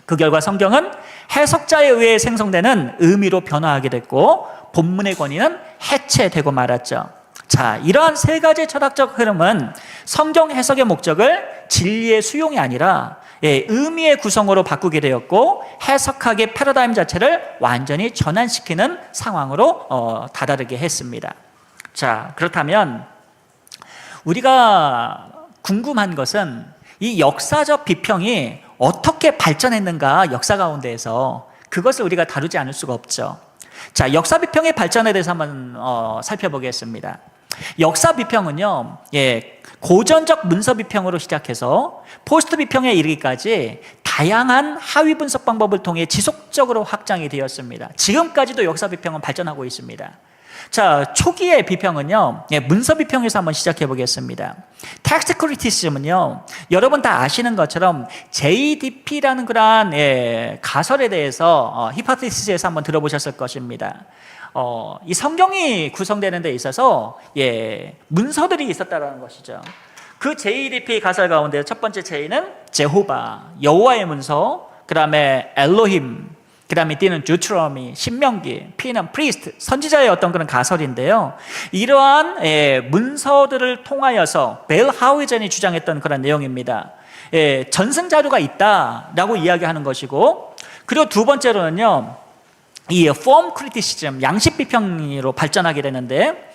그 결과 성경은 해석자에 의해 생성되는 의미로 변화하게 됐고 본문의 권위는 해체되고 말았죠. 자, 이러한 세 가지 철학적 흐름은 성경 해석의 목적을 진리의 수용이 아니라 의미의 구성으로 바꾸게 되었고 해석학의 패러다임 자체를 완전히 전환시키는 상황으로 다다르게 했습니다. 자, 그렇다면 우리가 궁금한 것은 이 역사적 비평이 어떻게 발전했는가, 역사 가운데에서 그것을 우리가 다루지 않을 수가 없죠. 자, 역사 비평의 발전에 대해서 한번 살펴보겠습니다. 역사 비평은요, 고전적 문서 비평으로 시작해서 포스트 비평에 이르기까지 다양한 하위 분석 방법을 통해 지속적으로 확장이 되었습니다. 지금까지도 역사 비평은 발전하고 있습니다. 자, 초기의 비평은요, 문서 비평에서 한번 시작해 보겠습니다. 텍스트 크리티시즘은요, 여러분 다 아시는 것처럼 JDP라는 그러한 가설에 대해서 히포테시스에서 한번 들어보셨을 것입니다. 이 성경이 구성되는 데 있어서 문서들이 있었다는 것이죠. 그 JDP 가설 가운데 첫 번째 J는 제호바, 여호와의 문서, 그 다음에 엘로힘, 그 다음에 D는 주트로미, 신명기, P는 프리스트, 선지자의 어떤 그런 가설인데요, 이러한 문서들을 통하여서 벨 하우이전이 주장했던 그런 내용입니다. 전승자료가 있다라고 이야기하는 것이고, 그리고 두 번째로는요, 이 폼 크리티시즘, 양식 비평으로 발전하게 되는데,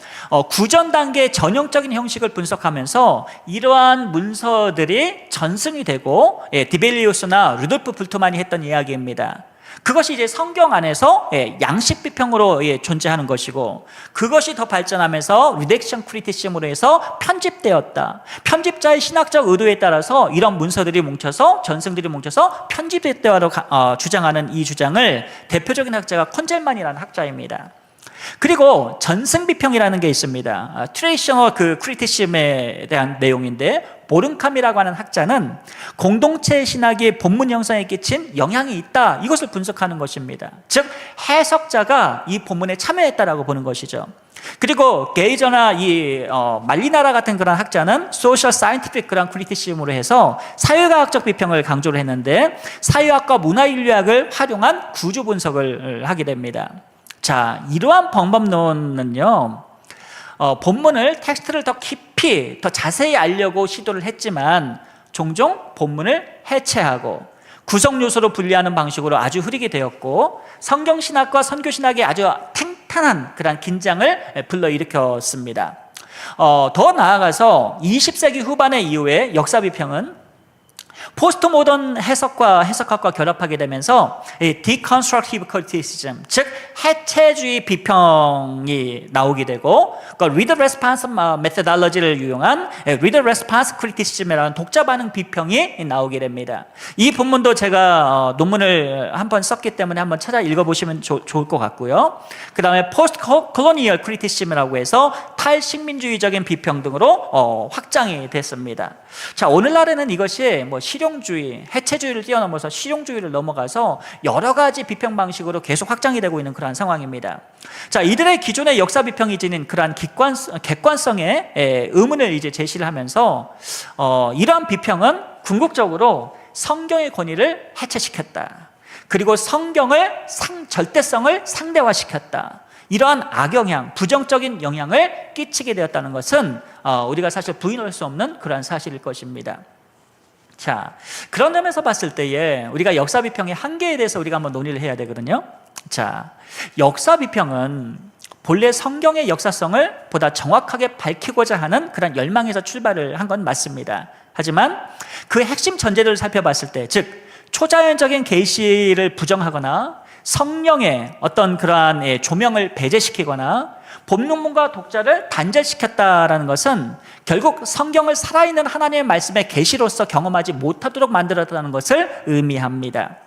구전 단계의 전형적인 형식을 분석하면서 이러한 문서들이 전승이 되고 디벨리우스나 루돌프 불트만이 했던 이야기입니다. 그것이 이제 성경 안에서 양식 비평으로 존재하는 것이고, 그것이 더 발전하면서 리렉션 크리티시즘으로 해서 편집되었다. 편집자의 신학적 의도에 따라서 이런 문서들이 뭉쳐서, 전승들이 뭉쳐서 편집됐다고 주장하는 이 주장을 대표적인 학자가 콘젤만이라는 학자입니다. 그리고 전승 비평이라는 게 있습니다. 트레디셔널 크리티시즘에 대한 내용인데, 보른캄이라고 하는 학자는 공동체 신학이 본문 형성에 끼친 영향이 있다, 이것을 분석하는 것입니다. 즉 해석자가 이 본문에 참여했다라고 보는 것이죠. 그리고 게이저나 이 말리나라 같은 그런 학자는 소셜 사이언티픽 그런 크리티시즘으로 해서 사회과학적 비평을 강조를 했는데, 사회학과 문화인류학을 활용한 구조 분석을 하게 됩니다. 자, 이러한 방법론은요, 본문을, 텍스트를 더 깊이, 더 자세히 알려고 시도를 했지만 종종 본문을 해체하고 구성 요소로 분리하는 방식으로 아주 흐리게 되었고, 성경신학과 선교신학에 아주 탄탄한 그런 긴장을 불러일으켰습니다. 더 나아가서 20세기 후반의 이후에 역사 비평은 포스트 모던 해석학과 결합하게 되면서 이 deconstructive criticism, 즉 해체주의 비평이 나오게 되고, 그 reader response methodology를 이용한 reader response criticism이라는 독자 반응 비평이 나오게 됩니다. 이 본문도 제가 논문을 한번 썼기 때문에 한번 찾아 읽어보시면 좋을 것 같고요. 그 다음에 post colonial criticism이라고 해서 탈식민주의적인 비평 등으로 확장이 됐습니다. 자, 오늘날에는 이것이 뭐 실용주의, 해체주의를 뛰어넘어서 실용주의를 넘어가서 여러 가지 비평 방식으로 계속 확장이 되고 있는 그러한 상황입니다. 자, 이들의 기존의 역사 비평이 지닌 그러한 객관성의 의문을 이제 제시를 하면서 이러한 비평은 궁극적으로 성경의 권위를 해체시켰다. 그리고 성경을 절대성을 상대화시켰다. 이러한 악영향, 부정적인 영향을 끼치게 되었다는 것은 우리가 사실 부인할 수 없는 그러한 사실일 것입니다. 자, 그런 점에서 봤을 때에 우리가 역사 비평의 한계에 대해서 우리가 한번 논의를 해야 되거든요. 자, 역사 비평은 본래 성경의 역사성을 보다 정확하게 밝히고자 하는 그런 열망에서 출발을 한 건 맞습니다. 하지만 그 핵심 전제를 살펴봤을 때, 즉 초자연적인 계시를 부정하거나 성령의 어떤 그러한 조명을 배제시키거나 본문과 독자를 단절시켰다라는 것은 결국 성경을 살아있는 하나님의 말씀의 계시로서 경험하지 못하도록 만들었다는 것을 의미합니다.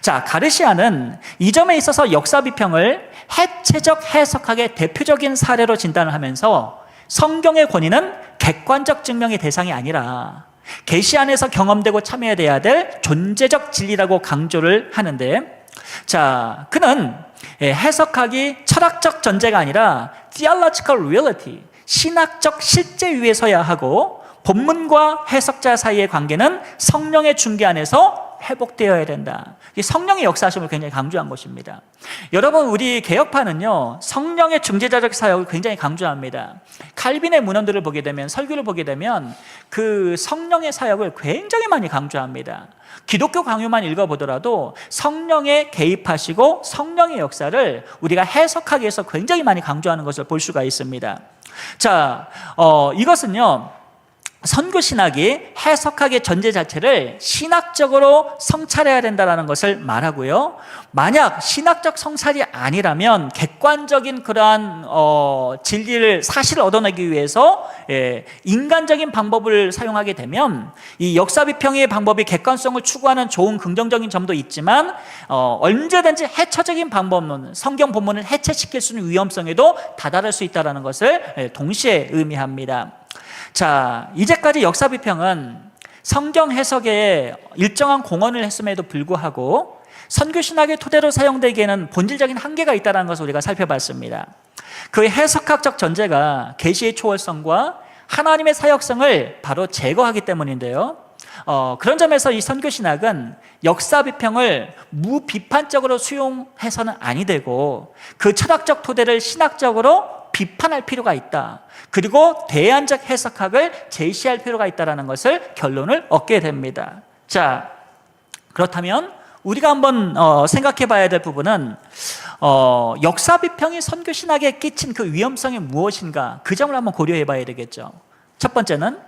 자, 가르시아는 이 점에 있어서 역사 비평을 해체적 해석학의 대표적인 사례로 진단을 하면서 성경의 권위는 객관적 증명의 대상이 아니라 계시 안에서 경험되고 참여해야 될 존재적 진리라고 강조를 하는데, 자, 그는 해석학이 철학적 전제가 아니라 theological reality, 신학적 실제 위에 서야 하고 본문과 해석자 사이의 관계는 성령의 중개 안에서 회복되어야 된다. 성령의 역사심을 굉장히 강조한 것입니다. 여러분, 우리 개혁파는요, 성령의 중재자적 사역을 굉장히 강조합니다. 칼빈의 문헌들을 보게 되면, 설교를 보게 되면 그 성령의 사역을 굉장히 많이 강조합니다. 기독교 강요만 읽어보더라도 성령에 개입하시고 성령의 역사를 우리가 해석하기 위해서 굉장히 많이 강조하는 것을 볼 수가 있습니다. 자, 이것은요, 선교신학이 해석학의 전제 자체를 신학적으로 성찰해야 된다는 것을 말하고요. 만약 신학적 성찰이 아니라면 객관적인 그러한 진리를, 사실을 얻어내기 위해서 인간적인 방법을 사용하게 되면 이 역사 비평의 방법이 객관성을 추구하는 좋은 긍정적인 점도 있지만 언제든지 해처적인 방법은 성경 본문을 해체시킬 수 있는 위험성에도 다다를 수 있다는 것을 동시에 의미합니다. 자, 이제까지 역사 비평은 성경 해석에 일정한 공헌을 했음에도 불구하고 선교신학의 토대로 사용되기에는 본질적인 한계가 있다는 것을 우리가 살펴봤습니다. 그 해석학적 전제가 계시의 초월성과 하나님의 사역성을 바로 제거하기 때문인데요. 그런 점에서 이 선교신학은 역사 비평을 무비판적으로 수용해서는 아니 되고 그 철학적 토대를 신학적으로 비판할 필요가 있다. 그리고 대안적 해석학을 제시할 필요가 있다는 것을 결론을 얻게 됩니다. 자, 그렇다면 우리가 한번 생각해 봐야 될 부분은 역사 비평이 선교신학에 끼친 그 위험성이 무엇인가, 그 점을 한번 고려해 봐야 되겠죠. 첫 번째는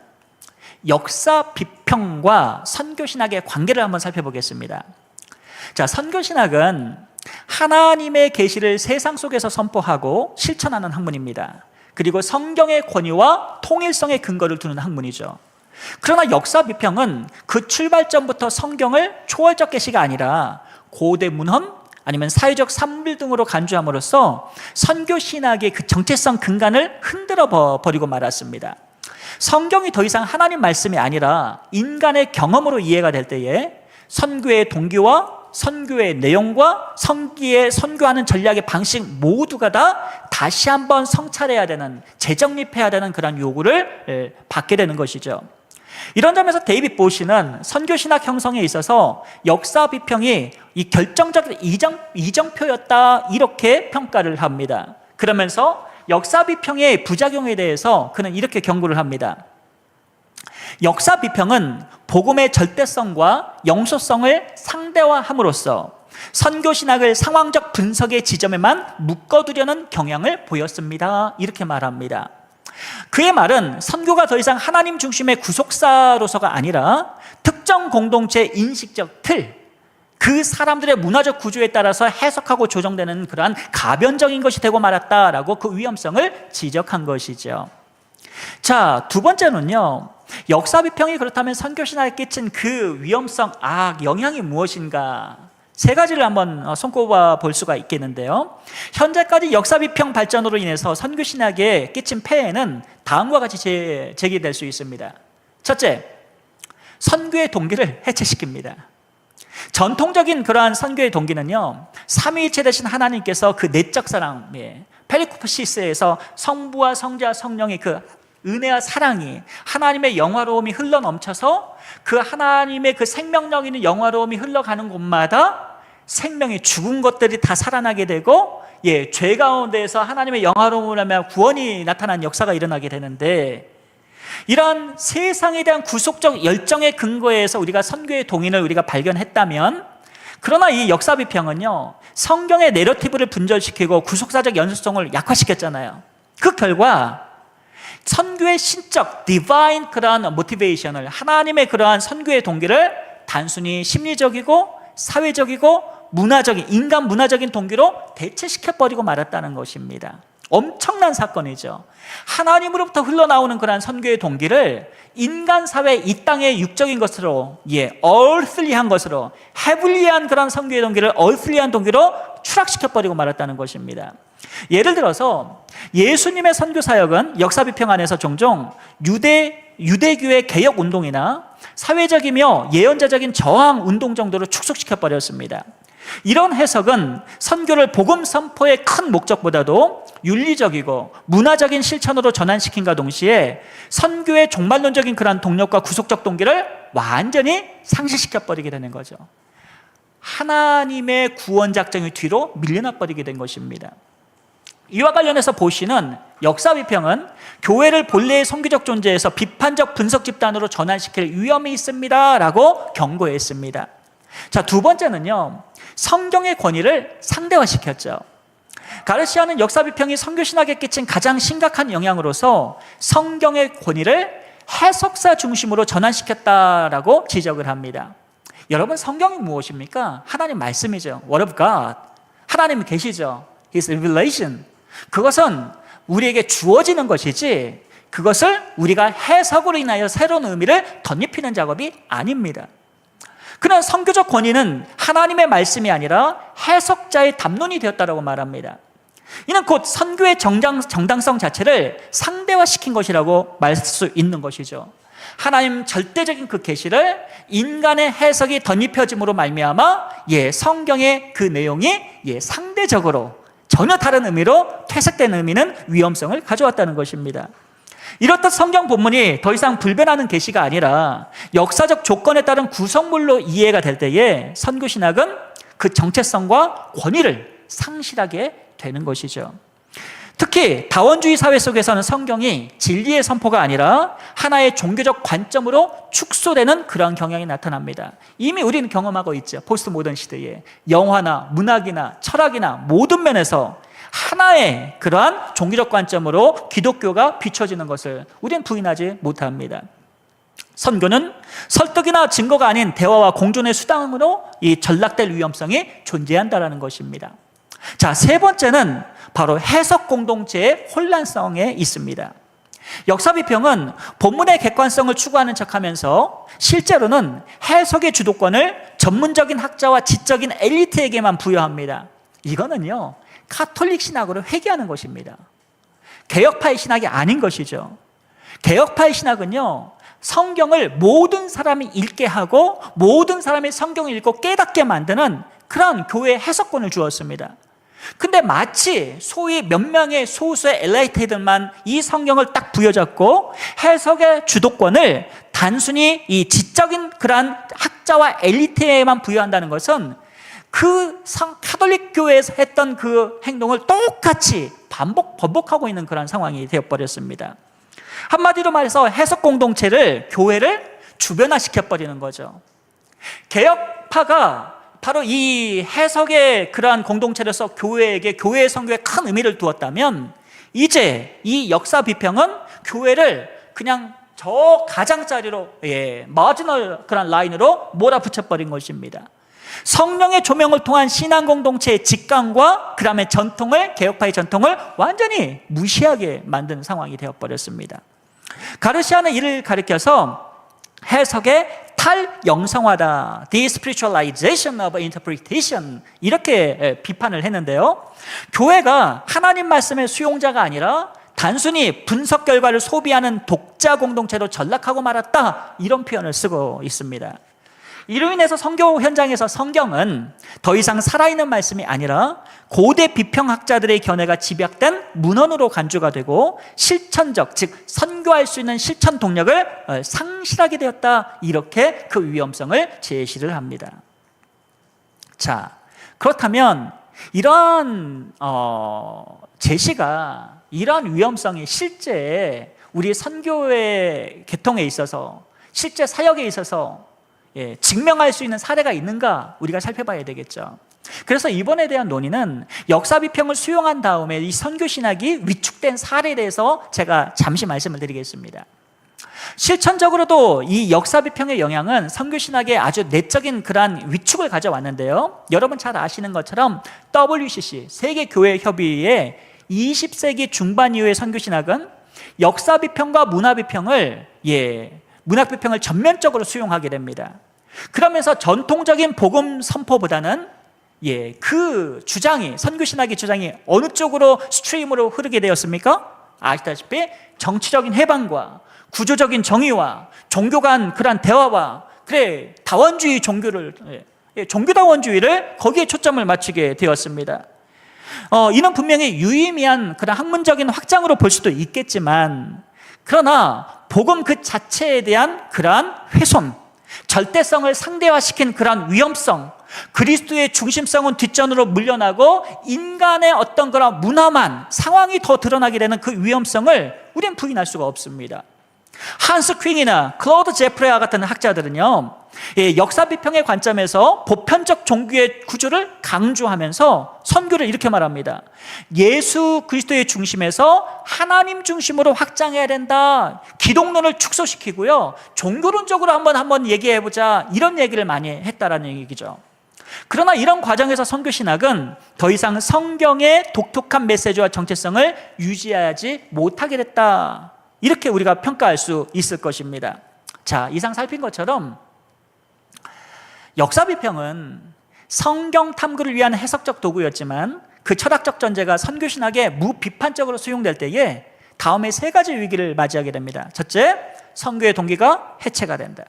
역사 비평과 선교신학의 관계를 한번 살펴보겠습니다. 자, 선교신학은 하나님의 계시를 세상 속에서 선포하고 실천하는 학문입니다. 그리고 성경의 권위와 통일성의 근거를 두는 학문이죠. 그러나 역사 비평은 그 출발점부터 성경을 초월적 계시가 아니라 고대 문헌 아니면 사회적 산물 등으로 간주함으로써 선교 신학의 그 정체성 근간을 흔들어 버리고 말았습니다. 성경이 더 이상 하나님 말씀이 아니라 인간의 경험으로 이해가 될 때에 선교의 동기와 선교의 내용과 선교하는 전략의 방식 모두가 다 다시 한번 성찰해야 되는, 재정립해야 되는 그런 요구를 받게 되는 것이죠. 이런 점에서 데이빗 보시는 선교신학 형성에 있어서 역사 비평이 이 결정적 이정표였다, 이렇게 평가를 합니다. 그러면서 역사 비평의 부작용에 대해서 그는 이렇게 경고를 합니다. 역사 비평은 복음의 절대성과 영소성을 상대화함으로써 선교신학을 상황적 분석의 지점에만 묶어두려는 경향을 보였습니다. 이렇게 말합니다. 그의 말은 선교가 더 이상 하나님 중심의 구속사로서가 아니라 특정 특정 공동체의 인식적 틀, 그 사람들의 문화적 구조에 따라서 해석하고 조정되는 그러한 가변적인 것이 되고 말았다라고 그 위험성을 지적한 것이죠. 자, 두 번째는요, 역사 비평이 그렇다면 선교신학에 끼친 그 위험성, 악, 영향이 무엇인가? 세 가지를 한번 손꼽아 볼 수가 있겠는데요. 현재까지 역사 비평 발전으로 인해서 선교신학에 끼친 폐해는 다음과 같이 제기될 수 있습니다. 첫째, 선교의 동기를 해체시킵니다. 전통적인 그러한 선교의 동기는요, 삼위일체 되신 하나님께서 그 내적 사랑, 펠리쿠시스에서 성부와 성자와 성령의 그 은혜와 사랑이, 하나님의 영화로움이 흘러넘쳐서 그 하나님의 그 생명력 있는 영화로움이 흘러가는 곳마다 생명이 죽은 것들이 다 살아나게 되고, 죄 가운데에서 하나님의 영화로움을 하며 구원이 나타난 역사가 일어나게 되는데, 이러한 세상에 대한 구속적 열정의 근거에서 우리가 선교의 동인을 우리가 발견했다면, 그러나 이 역사 비평은요, 성경의 내러티브를 분절시키고 구속사적 연속성을 약화시켰잖아요. 그 결과 선교의 신적 디바인 그러한 모티베이션을, 하나님의 그러한 선교의 동기를 단순히 심리적이고 사회적이고 문화적인, 인간 문화적인 동기로 대체시켜버리고 말았다는 것입니다. 엄청난 사건이죠. 하나님으로부터 흘러나오는 그러한 선교의 동기를 인간 사회, 이 땅의 육적인 것으로, earthly한 것으로, heavenly한 그런 선교의 동기를 earthly한 동기로 추락시켜버리고 말았다는 것입니다. 예를 들어서 예수님의 선교 사역은 역사 비평 안에서 종종 유대교의 개혁 운동이나 사회적이며 예언자적인 저항 운동 정도로 축소시켜 버렸습니다. 이런 해석은 선교를 복음 선포의 큰 목적보다도 윤리적이고 문화적인 실천으로 전환시킨과 동시에 선교의 종말론적인 그러한 동력과 구속적 동기를 완전히 상실시켜 버리게 되는 거죠. 하나님의 구원 작정이 뒤로 밀려나 버리게 된 것입니다. 이와 관련해서 보시는 역사 비평은 교회를 본래의 선교적 존재에서 비판적 분석 집단으로 전환시킬 위험이 있습니다 라고 경고했습니다. 자, 두 번째는요, 성경의 권위를 상대화시켰죠. 가르시아는 역사 비평이 선교신학에 끼친 가장 심각한 영향으로서 성경의 권위를 해석사 중심으로 전환시켰다라고 지적을 합니다. 여러분, 성경이 무엇입니까? 하나님 말씀이죠. Word of God. 하나님이 계시죠. His revelation. 그것은 우리에게 주어지는 것이지, 그것을 우리가 해석으로 인하여 새로운 의미를 덧입히는 작업이 아닙니다. 그러나 선교적 권위는 하나님의 말씀이 아니라 해석자의 담론이 되었다고 말합니다. 이는 곧 선교의 정당성 자체를 상대화시킨 것이라고 말할 수 있는 것이죠. 하나님 절대적인 그 계시를 인간의 해석이 덧입혀짐으로 말미암아 성경의 그 내용이 상대적으로 전혀 다른 의미로 퇴색된 의미는 위험성을 가져왔다는 것입니다. 이렇듯 성경 본문이 더 이상 불변하는 계시가 아니라 역사적 조건에 따른 구성물로 이해가 될 때에 선교신학은 그 정체성과 권위를 상실하게 되는 것이죠. 특히 다원주의 사회 속에서는 성경이 진리의 선포가 아니라 하나의 종교적 관점으로 축소되는 그런 경향이 나타납니다. 이미 우리는 경험하고 있죠. 포스트 모던 시대에 영화나 문학이나 철학이나 모든 면에서 하나의 그러한 종교적 관점으로 기독교가 비춰지는 것을 우리는 부인하지 못합니다. 선교는 설득이나 증거가 아닌 대화와 공존의 수단으로 이 전락될 위험성이 존재한다는 것입니다. 자, 세 번째는 바로 해석 공동체의 혼란성에 있습니다. 역사 비평은 본문의 객관성을 추구하는 척하면서 실제로는 해석의 주도권을 전문적인 학자와 지적인 엘리트에게만 부여합니다. 이거는요, 카톨릭 신학으로 회귀하는 것입니다. 개혁파의 신학이 아닌 것이죠. 개혁파의 신학은요, 성경을 모든 사람이 읽게 하고 모든 사람이 성경을 읽고 깨닫게 만드는 그런 교회의 해석권을 주었습니다. 근데 마치 소위 몇 명의 소수의 엘라이트들만 이 성경을 딱 부여잡고 해석의 주도권을 단순히 이 지적인 그러한 학자와 엘리트에만 부여한다는 것은 그 카톨릭 교회에서 했던 그 행동을 똑같이 번복하고 있는 그런 상황이 되어버렸습니다. 한마디로 말해서 해석 공동체를, 교회를 주변화시켜버리는 거죠. 개혁파가 바로 이 해석의 그러한 공동체로서 교회에게, 교회의 선교에 큰 의미를 두었다면, 이제 이 역사 비평은 교회를 그냥 저 가장자리로 마지널 그런 라인으로 몰아붙여버린 것입니다. 성령의 조명을 통한 신앙 공동체의 직감과 그 다음에 전통을, 개혁파의 전통을 완전히 무시하게 만든 상황이 되어버렸습니다. 가르시아는 이를 가리켜서 해석의 탈영성화다, despiritualization of interpretation, 이렇게 비판을 했는데요, 교회가 하나님 말씀의 수용자가 아니라 단순히 분석 결과를 소비하는 독자 공동체로 전락하고 말았다, 이런 표현을 쓰고 있습니다. 이로 인해서 선교 현장에서 성경은 더 이상 살아있는 말씀이 아니라 고대 비평학자들의 견해가 집약된 문헌으로 간주가 되고 실천적, 즉 선교할 수 있는 실천 동력을 상실하게 되었다, 이렇게 그 위험성을 제시를 합니다. 자, 그렇다면 이런 제시가, 이런 위험성이 실제 우리 선교의 개통에 있어서, 실제 사역에 있어서 증명할 수 있는 사례가 있는가, 우리가 살펴봐야 되겠죠. 그래서 이번에 대한 논의는 역사 비평을 수용한 다음에 이 선교신학이 위축된 사례에 대해서 제가 잠시 말씀을 드리겠습니다. 실천적으로도 이 역사 비평의 영향은 선교신학의 아주 내적인 그러한 위축을 가져왔는데요, 여러분 잘 아시는 것처럼 WCC, 세계교회협의회의 20세기 중반 이후의 선교신학은 역사 비평과 문화 비평을 문학 비평을 전면적으로 수용하게 됩니다. 그러면서 전통적인 복음 선포보다는 그 주장이, 선교신학의 주장이 어느 쪽으로 스트림으로 흐르게 되었습니까? 아시다시피 정치적인 해방과 구조적인 정의와 종교 간 그러한 대화와 다원주의 종교다원주의를 거기에 초점을 맞추게 되었습니다. 이는 분명히 유의미한 그런 학문적인 확장으로 볼 수도 있겠지만, 그러나 복음 그 자체에 대한 그러한 훼손, 절대성을 상대화시킨 그러한 위험성, 그리스도의 중심성은 뒷전으로 물려나고 인간의 어떤 그런 문화만, 상황이 더 드러나게 되는 그 위험성을 우리는 부인할 수가 없습니다. 한스 퀸이나 클로드 제프레아 같은 학자들은요, 역사 비평의 관점에서 보편적 종교의 구조를 강조하면서 선교를 이렇게 말합니다. 예수 그리스도의 중심에서 하나님 중심으로 확장해야 된다, 기독론을 축소시키고요, 종교론적으로 한번 얘기해보자, 이런 얘기를 많이 했다라는 얘기죠. 그러나 이런 과정에서 선교신학은 더 이상 성경의 독특한 메시지와 정체성을 유지하지 못하게 됐다, 이렇게 우리가 평가할 수 있을 것입니다. 자, 이상 살핀 것처럼 역사 비평은 성경 탐구를 위한 해석적 도구였지만 그 철학적 전제가 선교신학에 무비판적으로 수용될 때에 다음에 세 가지 위기를 맞이하게 됩니다. 첫째, 선교의 동기가 해체가 된다.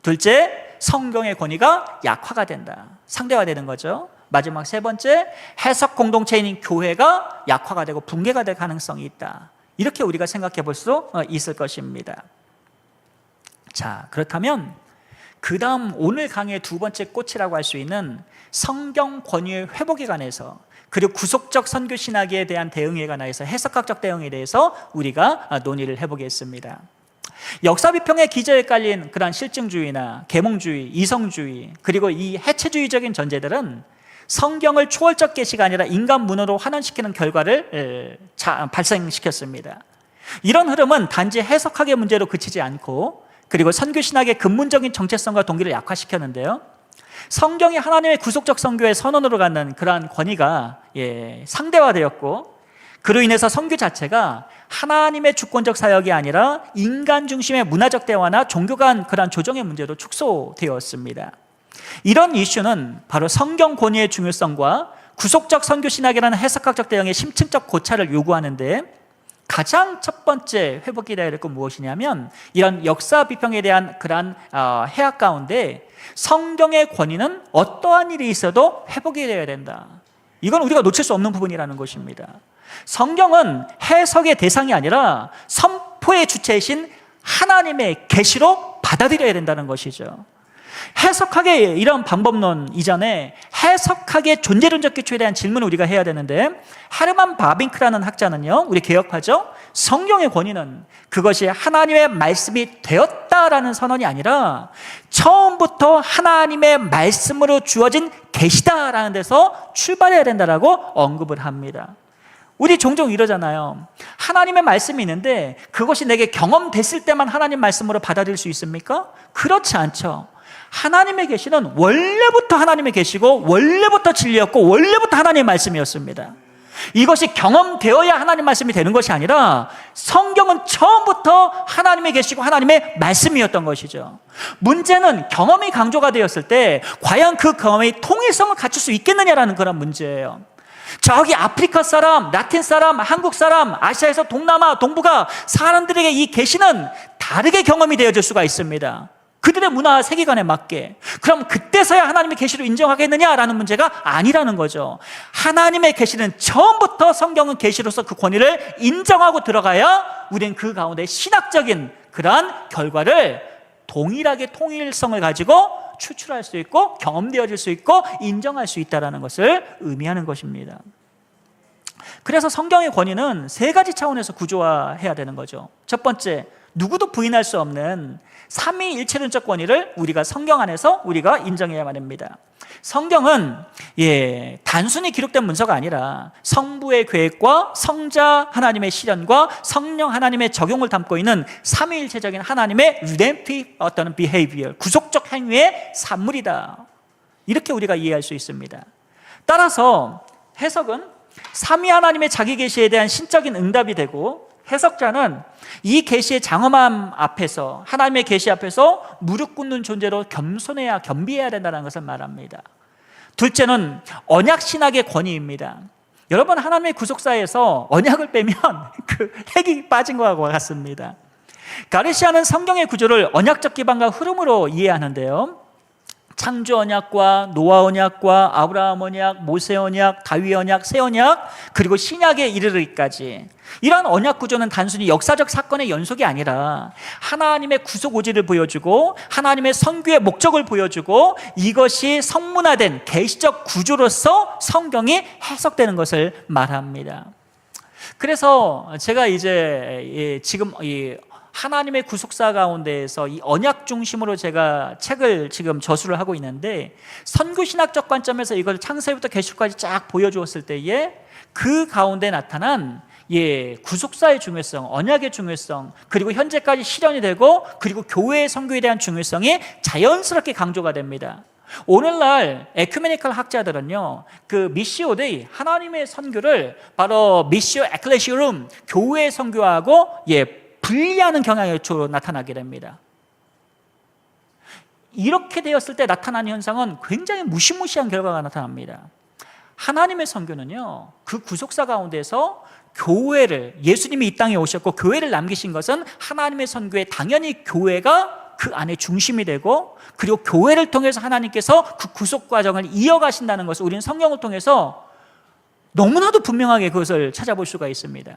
둘째, 성경의 권위가 약화가 된다, 상대화되는 거죠. 마지막 세 번째, 해석 공동체인 교회가 약화가 되고 붕괴가 될 가능성이 있다, 이렇게 우리가 생각해 볼 수 있을 것입니다. 자, 그렇다면 그 다음 오늘 강의의 두 번째 꽃이라고 할 수 있는 성경 권위의 회복에 관해서, 그리고 구속적 선교신학에 대한 대응에 관해서, 해석학적 대응에 대해서 우리가 논의를 해보겠습니다. 역사 비평의 기저에 깔린 그러한 실증주의나 계몽주의, 이성주의, 그리고 이 해체주의적인 전제들은 성경을 초월적 계시가 아니라 인간 문화로 환원시키는 결과를 발생시켰습니다. 이런 흐름은 단지 해석학의 문제로 그치지 않고, 그리고 선교신학의 근본적인 정체성과 동기를 약화시켰는데요, 성경이 하나님의 구속적 선교의 선언으로 갖는 그러한 권위가 상대화되었고, 그로 인해서 선교 자체가 하나님의 주권적 사역이 아니라 인간 중심의 문화적 대화나 종교 간 그러한 조정의 문제로 축소되었습니다. 이런 이슈는 바로 성경 권위의 중요성과 구속적 선교신학이라는 해석학적 대응의 심층적 고찰을 요구하는데, 가장 첫 번째 회복이 되어야 될 건 무엇이냐면, 이런 역사 비평에 대한 그러한 해학 가운데 성경의 권위는 어떠한 일이 있어도 회복이 되어야 된다, 이건 우리가 놓칠 수 없는 부분이라는 것입니다. 성경은 해석의 대상이 아니라 선포의 주체이신 하나님의 계시로 받아들여야 된다는 것이죠. 해석학의 이런 방법론 이전에 해석학의 존재론적 기초에 대한 질문을 우리가 해야 되는데, 헤르만 바빙크라는 학자는요, 우리 개혁파죠, 성경의 권위는 그것이 하나님의 말씀이 되었다라는 선언이 아니라 처음부터 하나님의 말씀으로 주어진 계시다라는 데서 출발해야 된다라고 언급을 합니다. 우리 종종 이러잖아요. 하나님의 말씀이 있는데 그것이 내게 경험됐을 때만 하나님 말씀으로 받아들일 수 있습니까? 그렇지 않죠. 하나님의 계시는 원래부터 하나님의 계시고 원래부터 진리였고 원래부터 하나님의 말씀이었습니다. 이것이 경험되어야 하나님 말씀이 되는 것이 아니라 성경은 처음부터 하나님의 계시고 하나님의 말씀이었던 것이죠. 문제는 경험이 강조가 되었을 때 과연 그 경험이 통일성을 갖출 수 있겠느냐라는 그런 문제예요. 저기 아프리카 사람, 라틴 사람, 한국 사람, 아시아에서 동남아, 동북아 사람들에게 이 계시는 다르게 경험이 되어질 수가 있습니다. 그들의 문화 세계관에 맞게. 그럼 그때서야 하나님의 계시를 인정하겠느냐라는 문제가 아니라는 거죠. 하나님의 계시는 처음부터 성경은 계시로서 그 권위를 인정하고 들어가야 우리는 그 가운데 신학적인 그러한 결과를 동일하게 통일성을 가지고 추출할 수 있고 경험되어질 수 있고 인정할 수 있다는 것을 의미하는 것입니다. 그래서 성경의 권위는 세 가지 차원에서 구조화해야 되는 거죠. 첫 번째, 누구도 부인할 수 없는 삼위일체론적 권위를 우리가 성경 안에서 우리가 인정해야만 합니다. 성경은 단순히 기록된 문서가 아니라 성부의 계획과 성자 하나님의 실현과 성령 하나님의 적용을 담고 있는 삼위일체적인 하나님의 redemptive 어떤 behavior, 구속적 행위의 산물이다. 이렇게 우리가 이해할 수 있습니다. 따라서 해석은 삼위 하나님의 자기 계시에 대한 신적인 응답이 되고, 해석자는 이 계시의 장엄함 앞에서, 하나님의 계시 앞에서 무릎 꿇는 존재로 겸비해야 된다는 것을 말합니다. 둘째는 언약 신학의 권위입니다. 여러분, 하나님의 구속사에서 언약을 빼면 그 핵이 빠진 것과 같습니다. 가르시아는 성경의 구조를 언약적 기반과 흐름으로 이해하는데요, 창조 언약과 노아 언약과 아브라함 언약, 모세 언약, 다윗 언약, 새 언약, 그리고 신약에 이르기까지 이러한 언약 구조는 단순히 역사적 사건의 연속이 아니라 하나님의 구속 오지를 보여주고 하나님의 선교의 목적을 보여주고 이것이 성문화된 계시적 구조로서 성경이 해석되는 것을 말합니다. 그래서 제가 이제 지금 하나님의 구속사 가운데에서 이 언약 중심으로 제가 책을 지금 저술을 하고 있는데, 선교신학적 관점에서 이걸 창세기부터 계시까지 쫙 보여주었을 때에 그 가운데 나타난 구속사의 중요성, 언약의 중요성, 그리고 현재까지 실현이 되고 그리고 교회의 선교에 대한 중요성이 자연스럽게 강조가 됩니다. 오늘날 에큐메니컬 학자들은요, 그 미시오 데이, 하나님의 선교를 바로 미시오 에클레시오룸, 교회의 선교하고 분리하는 경향이 주로 나타나게 됩니다. 이렇게 되었을 때 나타나는 현상은 굉장히 무시무시한 결과가 나타납니다. 하나님의 선교는요, 그 구속사 가운데서 교회를, 예수님이 이 땅에 오셨고 교회를 남기신 것은 하나님의 선교에 당연히 교회가 그 안에 중심이 되고, 그리고 교회를 통해서 하나님께서 그 구속 과정을 이어가신다는 것을 우리는 성경을 통해서 너무나도 분명하게 그것을 찾아볼 수가 있습니다.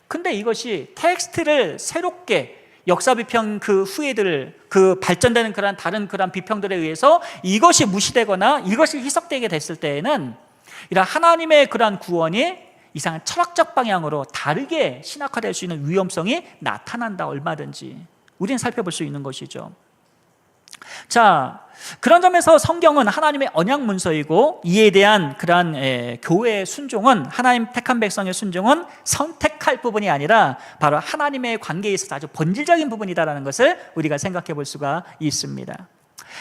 근데 이것이 텍스트를 새롭게 역사 비평 그 후예들, 그 발전되는 그런 다른 그런 비평들에 의해서 이것이 무시되거나 이것이 희석되게 됐을 때에는 이런 하나님의 그러한 구원이 이상한 철학적 방향으로 다르게 신학화될 수 있는 위험성이 나타난다. 얼마든지 우리는 살펴볼 수 있는 것이죠. 자, 그런 점에서 성경은 하나님의 언약 문서이고, 이에 대한 그러한 교회의 순종은, 하나님 택한 백성의 순종은 선택할 부분이 아니라 바로 하나님의 관계에 있어서 아주 본질적인 부분이다라는 것을 우리가 생각해 볼 수가 있습니다.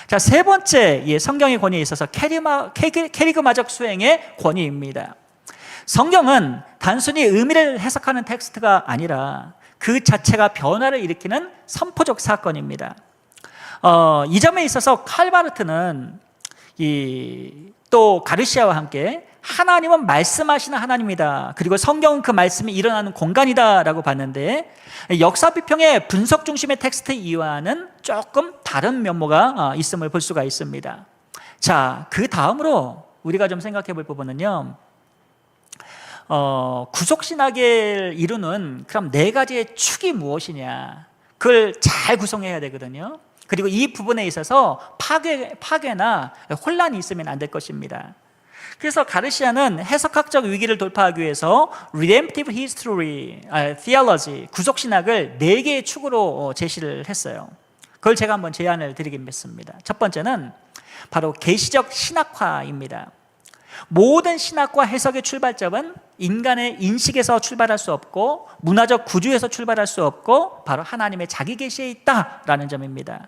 자, 세 번째 성경의 권위에 있어서 캐리그마적 수행의 권위입니다. 성경은 단순히 의미를 해석하는 텍스트가 아니라 그 자체가 변화를 일으키는 선포적 사건입니다. 이 점에 있어서 칼바르트는 또 가르시아와 함께 하나님은 말씀하시는 하나님이다, 그리고 성경은 그 말씀이 일어나는 공간이다라고 봤는데, 역사 비평의 분석 중심의 텍스트 이와는 조금 다른 면모가 있음을 볼 수가 있습니다. 자, 그 다음으로 우리가 좀 생각해 볼 부분은요, 구속신학을 이루는 그럼 네 가지의 축이 무엇이냐, 그걸 잘 구성해야 되거든요. 그리고 이 부분에 있어서 파괴나 혼란이 있으면 안 될 것입니다. 그래서 가르시아는 해석학적 위기를 돌파하기 위해서 Redemptive History, Theology, 구속신학을 4개의 축으로 제시를 했어요. 그걸 제가 한번 제안을 드리겠습니다. 첫 번째는 바로 계시적 신학화입니다. 모든 신학과 해석의 출발점은 인간의 인식에서 출발할 수 없고 문화적 구조에서 출발할 수 없고 바로 하나님의 자기 계시에 있다라는 점입니다.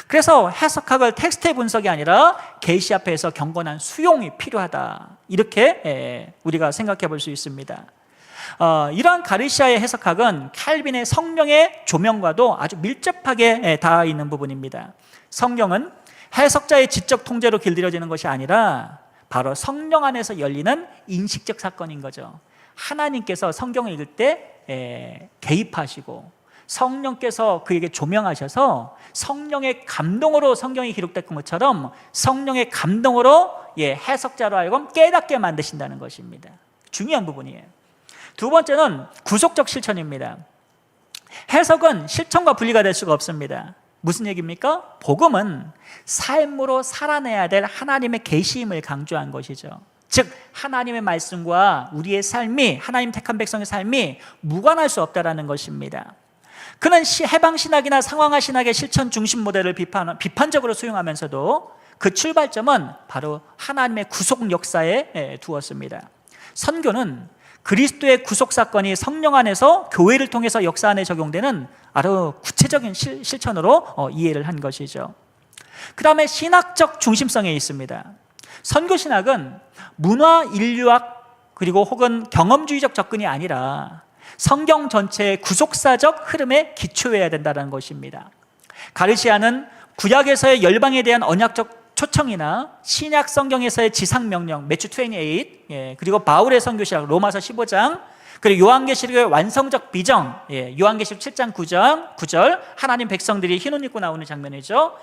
그래서 해석학을 텍스트의 분석이 아니라 계시 앞에서 경건한 수용이 필요하다, 이렇게 우리가 생각해 볼 수 있습니다. 이러한 가르시아의 해석학은 칼빈의 성령의 조명과도 아주 밀접하게 닿아 있는 부분입니다. 성경은 해석자의 지적 통제로 길들여지는 것이 아니라 바로 성령 안에서 열리는 인식적 사건인 거죠. 하나님께서 성경을 읽을 때 개입하시고 성령께서 그에게 조명하셔서 성령의 감동으로 성경이 기록된 것처럼 성령의 감동으로 해석자로 하여금 깨닫게 만드신다는 것입니다. 중요한 부분이에요. 두 번째는 구속적 실천입니다. 해석은 실천과 분리가 될 수가 없습니다. 무슨 얘기입니까? 복음은 삶으로 살아내야 될 하나님의 계시임을 강조한 것이죠. 즉 하나님의 말씀과 우리의 삶이, 하나님 택한 백성의 삶이 무관할 수 없다는 것입니다. 그는 해방신학이나 상황화 신학의 실천 중심 모델을 비판적으로 수용하면서도 그 출발점은 바로 하나님의 구속 역사에 두었습니다. 선교는 그리스도의 구속 사건이 성령 안에서 교회를 통해서 역사 안에 적용되는 아주 구체적인 실천으로 이해를 한 것이죠. 그 다음에 신학적 중심성에 있습니다. 선교신학은 문화 인류학 그리고 혹은 경험주의적 접근이 아니라 성경 전체의 구속사적 흐름에 기초해야 된다는 것입니다. 가르시아는 구약에서의 열방에 대한 언약적 초청이나 신약 성경에서의 지상명령 매튜 28, 그리고 바울의 선교시작 로마서 15장, 그리고 요한계시록의 완성적 비정, 요한계시록 7장 9절 하나님 백성들이 흰 옷 입고 나오는 장면이죠.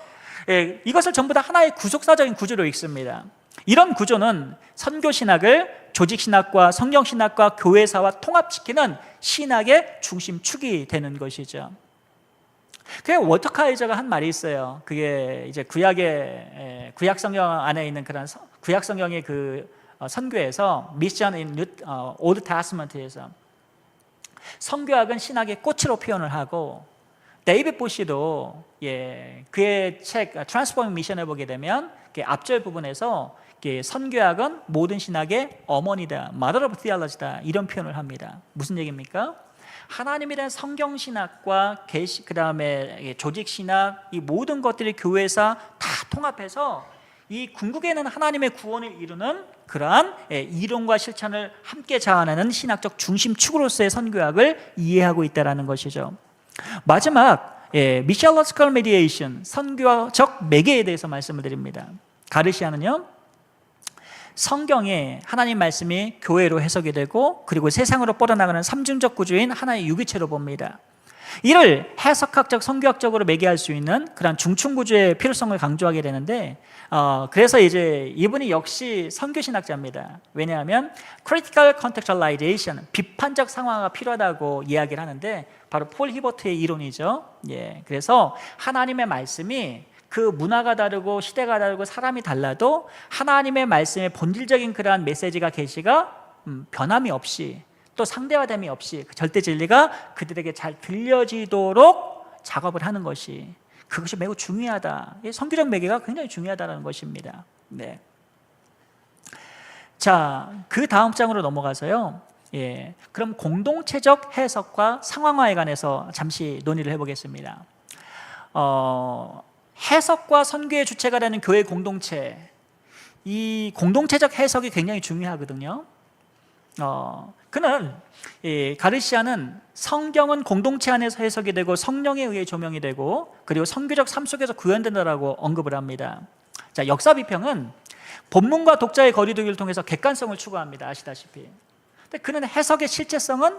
이것을 전부 다 하나의 구속사적인 구조로 읽습니다. 이런 구조는 선교신학을 조직신학과 성경신학과 교회사와 통합시키는 신학의 중심축이 되는 것이죠. 그 워터카이저가 한 말이 있어요. 그게 이제 구약 성경 안에 있는 그런 구약 성경의 그 선교에서 미션 인 올드 테스트먼트에서 선교학은 신학의 꽃으로 표현을 하고, 데이빗 보시도 그의 책 트랜스포밍 미션을 보게 되면 앞절 부분에서 선교학은 모든 신학의 어머니다, mother of theology다, 이런 표현을 합니다. 무슨 얘기입니까? 하나님에 대한 성경신학과 그 다음에 조직신학, 이 모든 것들이 교회에서 다 통합해서 이 궁극에는 하나님의 구원을 이루는 그러한 이론과 실천을 함께 자아내는 신학적 중심축으로서의 선교학을 이해하고 있다는 것이죠. 마지막 미시올로지컬 메디에이션, 선교적 매개에 대해서 말씀을 드립니다. 가르시아는요, 성경에 하나님 말씀이 교회로 해석이 되고 그리고 세상으로 뻗어나가는 삼중적 구조인 하나의 유기체로 봅니다. 이를 해석학적, 선교학적으로 매개할 수 있는 그런 중층 구조의 필요성을 강조하게 되는데, 그래서 이제 이분이 역시 선교신학자입니다. 왜냐하면 critical contextualization, 비판적 상황화가 필요하다고 이야기를 하는데 바로 폴 히버트의 이론이죠. 그래서 하나님의 말씀이 그 문화가 다르고 시대가 다르고 사람이 달라도 하나님의 말씀의 본질적인 그러한 메시지가 계시가 변함이 없이 또 상대화됨이 없이 그 절대 진리가 그들에게 잘 들려지도록 작업을 하는 것이, 그것이 매우 중요하다. 선교적 매개가 굉장히 중요하다는 것입니다. 자, 그 다음 장으로 넘어가서요. 그럼 공동체적 해석과 상황화에 관해서 잠시 논의를 해보겠습니다. 해석과 선교의 주체가 되는 교회 공동체, 이 공동체적 해석이 굉장히 중요하거든요. 그는 가르시아는 성경은 공동체 안에서 해석이 되고 성령에 의해 조명이 되고 그리고 선교적 삶 속에서 구현된다라고 언급을 합니다. 자, 역사 비평은 본문과 독자의 거리두기를 통해서 객관성을 추구합니다. 아시다시피. 근데 그는 해석의 실제성은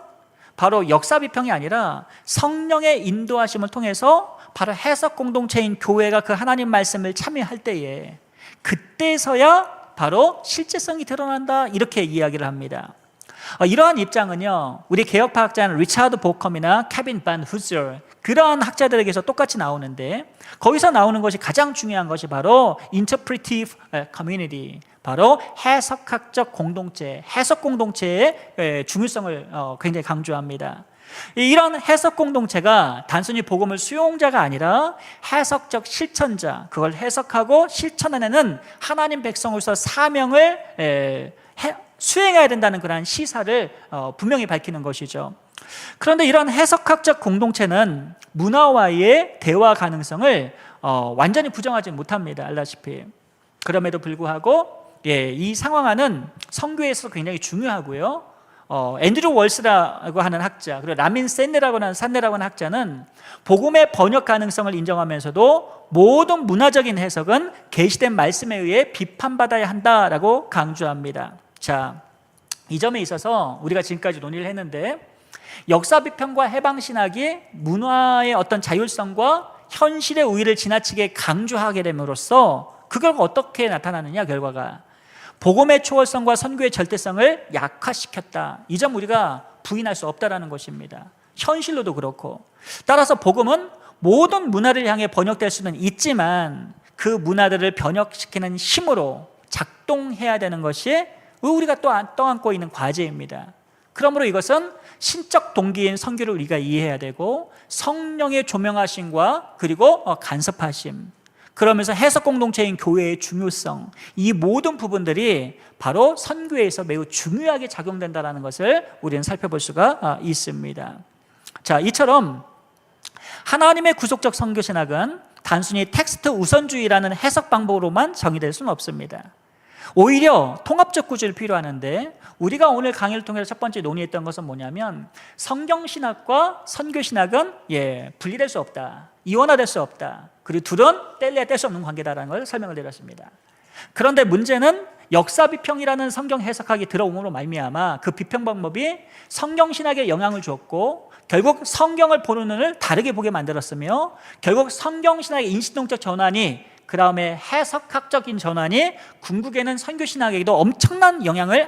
바로 역사 비평이 아니라 성령의 인도하심을 통해서 바로 해석 공동체인 교회가 그 하나님 말씀을 참여할 때에 그때서야 바로 실제성이 드러난다, 이렇게 이야기를 합니다. 이러한 입장은요, 우리 개혁파학자는 리차드 보컴이나 케빈 반 후저, 그러한 학자들에게서 똑같이 나오는데, 거기서 나오는 것이 가장 중요한 것이 바로 interpretive community, 바로 해석학적 공동체, 해석 공동체의 중요성을 굉장히 강조합니다. 이런 해석 공동체가 단순히 복음을 수용자가 아니라 해석적 실천자, 그걸 해석하고 실천해내는 하나님 백성으로서 사명을 수행해야 된다는 그러한 시사를 분명히 밝히는 것이죠. 그런데 이런 해석학적 공동체는 문화와의 대화 가능성을 완전히 부정하지 못합니다. 알다시피. 그럼에도 불구하고 이 상황화는 선교에서 굉장히 중요하고요. 앤드류 월스라고 하는 학자, 그리고 라민 산네라고 하는 학자는 복음의 번역 가능성을 인정하면서도 모든 문화적인 해석은 계시된 말씀에 의해 비판받아야 한다라고 강조합니다. 자, 이 점에 있어서 우리가 지금까지 논의를 했는데, 역사 비평과 해방 신학이 문화의 어떤 자율성과 현실의 우위를 지나치게 강조하게 됨으로써 그 결과 어떻게 나타나느냐, 결과가 복음의 초월성과 선교의 절대성을 약화시켰다. 이 점 우리가 부인할 수 없다라는 것입니다. 현실로도 그렇고. 따라서 복음은 모든 문화를 향해 번역될 수는 있지만 그 문화들을 번역시키는 힘으로 작동해야 되는 것이 우리가 또 떠안고 있는 과제입니다. 그러므로 이것은 신적 동기인 선교를 우리가 이해해야 되고, 성령의 조명하심과 그리고 간섭하심, 그러면서 해석 공동체인 교회의 중요성, 이 모든 부분들이 바로 선교에서 매우 중요하게 작용된다는 것을 우리는 살펴볼 수가 있습니다. 자, 이처럼 하나님의 구속적 선교 신학은 단순히 텍스트 우선주의라는 해석 방법으로만 정의될 수는 없습니다. 오히려 통합적 구조를 필요하는데, 우리가 오늘 강의를 통해서 첫 번째 논의했던 것은 뭐냐면, 성경신학과 선교신학은 분리될 수 없다, 이원화될 수 없다, 그리고 둘은 뗄래야 뗄 수 없는 관계다라는 걸 설명을 드렸습니다. 그런데 문제는 역사 비평이라는 성경 해석학이 들어옴으로 말미암아 그 비평 방법이 성경신학에 영향을 주었고, 결국 성경을 보는 눈을 다르게 보게 만들었으며, 결국 성경신학의 인식동적 전환이, 그 다음에 해석학적인 전환이 궁극에는 선교신학에게도 엄청난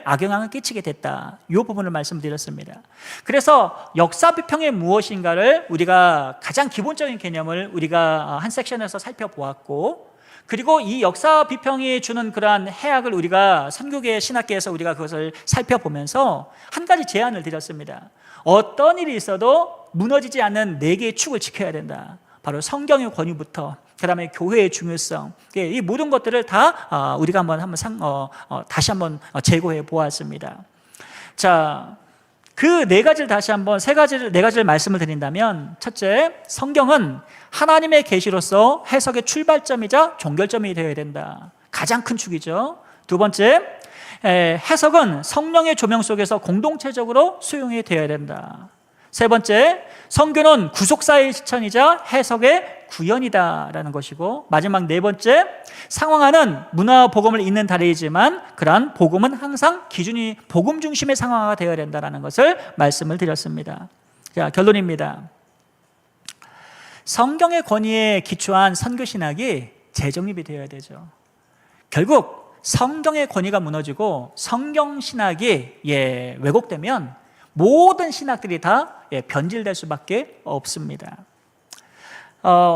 악영향을 끼치게 됐다. 이 부분을 말씀드렸습니다. 그래서 역사 비평이 무엇인가를 우리가 가장 기본적인 개념을 우리가 한 섹션에서 살펴보았고, 그리고 이 역사 비평이 주는 그러한 해악을 우리가 선교계 신학계에서 우리가 그것을 살펴보면서 한 가지 제안을 드렸습니다. 어떤 일이 있어도 무너지지 않는 4개의 축을 지켜야 된다. 바로 성경의 권위부터, 그 다음에 교회의 중요성, 이 모든 것들을 다 우리가 다시 한번 재고해 보았습니다. 자, 그 4가지를 다시 한번 4가지를 말씀을 드린다면, 첫째, 성경은 하나님의 계시로서 해석의 출발점이자 종결점이 되어야 된다. 가장 큰 축이죠. 두 번째, 해석은 성령의 조명 속에서 공동체적으로 수용이 되어야 된다. 세 번째, 선교는 구속사의 실천이자 해석의 구현이다라는 것이고, 마지막 4번째, 상황화는 문화와 복음을 잇는 다리이지만 그러한 복음은 항상 기준이 복음 중심의 상황화가 되어야 된다는 것을 말씀을 드렸습니다. 자, 결론입니다. 성경의 권위에 기초한 선교신학이 재정립이 되어야 되죠. 결국 성경의 권위가 무너지고 성경신학이 왜곡되면 모든 신학들이 다 변질될 수밖에 없습니다.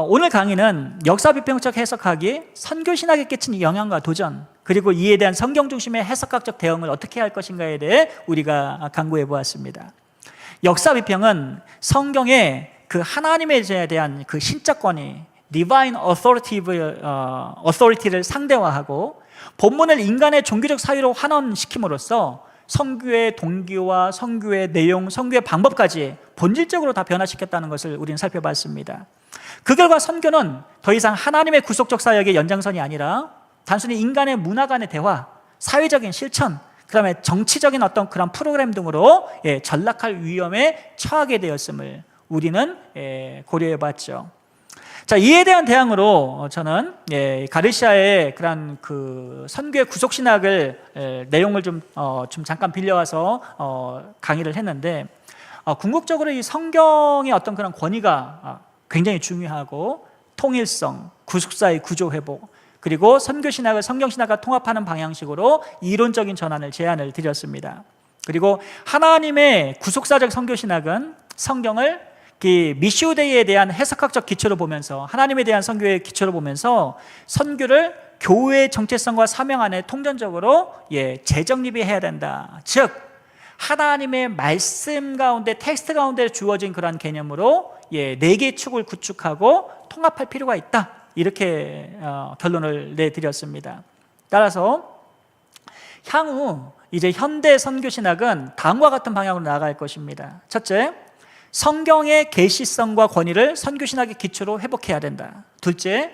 오늘 강의는 역사 비평적 해석학이 선교신학에 끼친 영향과 도전, 그리고 이에 대한 성경 중심의 해석학적 대응을 어떻게 할 것인가에 대해 우리가 강구해 보았습니다. 역사 비평은 성경의 그 하나님에 대한 그 신적 권위, divine authority를 상대화하고 본문을 인간의 종교적 사유로 환원시킴으로써 선교의 동기와 선교의 내용, 선교의 방법까지 본질적으로 다 변화시켰다는 것을 우리는 살펴봤습니다. 그 결과 선교는 더 이상 하나님의 구속적 사역의 연장선이 아니라 단순히 인간의 문화 간의 대화, 사회적인 실천, 그 다음에 정치적인 어떤 그런 프로그램 등으로 전락할 위험에 처하게 되었음을 우리는 고려해 봤죠. 자, 이에 대한 대항으로 저는 가르시아의 그런 그 선교의 구속신학을 내용을 좀 잠깐 빌려와서 강의를 했는데, 궁극적으로 이 성경의 어떤 그런 권위가 굉장히 중요하고, 통일성, 구속사의 구조 회복, 그리고 선교신학을 성경신학과 통합하는 방향식으로 이론적인 전환을 제안을 드렸습니다. 그리고 하나님의 구속사적 선교신학은 성경을 미시오데이에 대한 해석학적 기초로 보면서, 하나님에 대한 선교의 기초로 보면서 선교를 교회의 정체성과 사명 안에 통전적으로 재정립이 해야 된다. 즉 하나님의 말씀 가운데, 텍스트 가운데 주어진 그러한 개념으로 4개의 축을 구축하고 통합할 필요가 있다. 이렇게 결론을 내드렸습니다. 따라서 향후 이제 현대 선교신학은 다음과 같은 방향으로 나아갈 것입니다. 첫째, 성경의 계시성과 권위를 선교신학의 기초로 회복해야 된다. 둘째,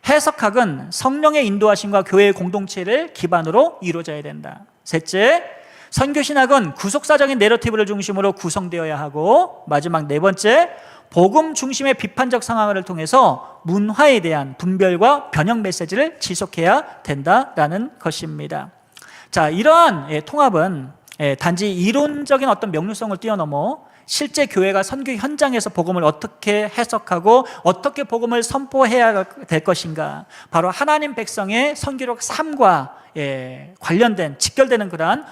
해석학은 성령의 인도하심과 교회의 공동체를 기반으로 이루어져야 된다. 셋째, 선교신학은 구속사적인 내러티브를 중심으로 구성되어야 하고, 마지막 네 번째, 복음 중심의 비판적 상황을 통해서 문화에 대한 분별과 변형 메시지를 지속해야 된다라는 것입니다. 자, 이러한 통합은 단지 이론적인 어떤 명료성을 뛰어넘어 실제 교회가 선교 현장에서 복음을 어떻게 해석하고 어떻게 복음을 선포해야 될 것인가, 바로 하나님 백성의 선교적 삶과 관련된 직결되는 그러한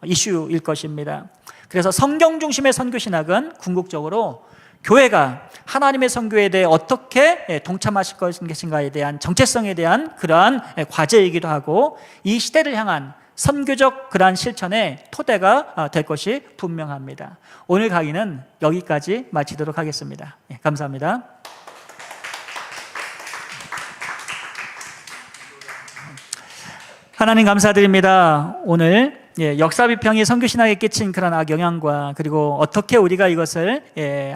이슈일 것입니다. 그래서 성경 중심의 선교신학은 궁극적으로 교회가 하나님의 선교에 대해 어떻게 동참하실 것인가에 대한 정체성에 대한 그러한 과제이기도 하고, 이 시대를 향한 선교적 그러한 실천의 토대가 될 것이 분명합니다. 오늘 강의는 여기까지 마치도록 하겠습니다. 감사합니다. 하나님 감사드립니다. 오늘 역사 비평이 선교신학에 끼친 그런 악영향과, 그리고 어떻게 우리가 이것을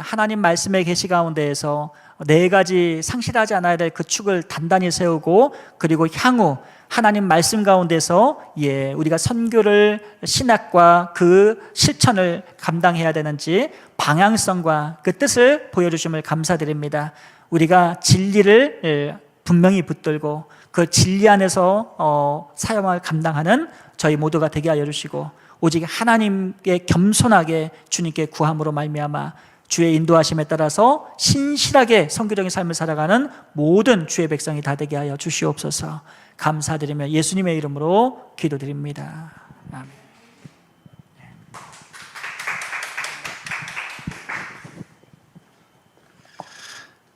하나님 말씀의 계시 가운데에서 네 가지 상실하지 않아야 될 그 축을 단단히 세우고, 그리고 향후 하나님 말씀 가운데서 우리가 선교를, 신학과 그 실천을 감당해야 되는지 방향성과 그 뜻을 보여주심을 감사드립니다. 우리가 진리를 분명히 붙들고 그 진리 안에서 사역을 감당하는 저희 모두가 되게 하여 주시고, 오직 하나님께 겸손하게 주님께 구함으로 말미암아 주의 인도하심에 따라서 신실하게 선교적인 삶을 살아가는 모든 주의 백성이 다 되게 하여 주시옵소서. 감사드리며 예수님의 이름으로 기도드립니다. 아멘.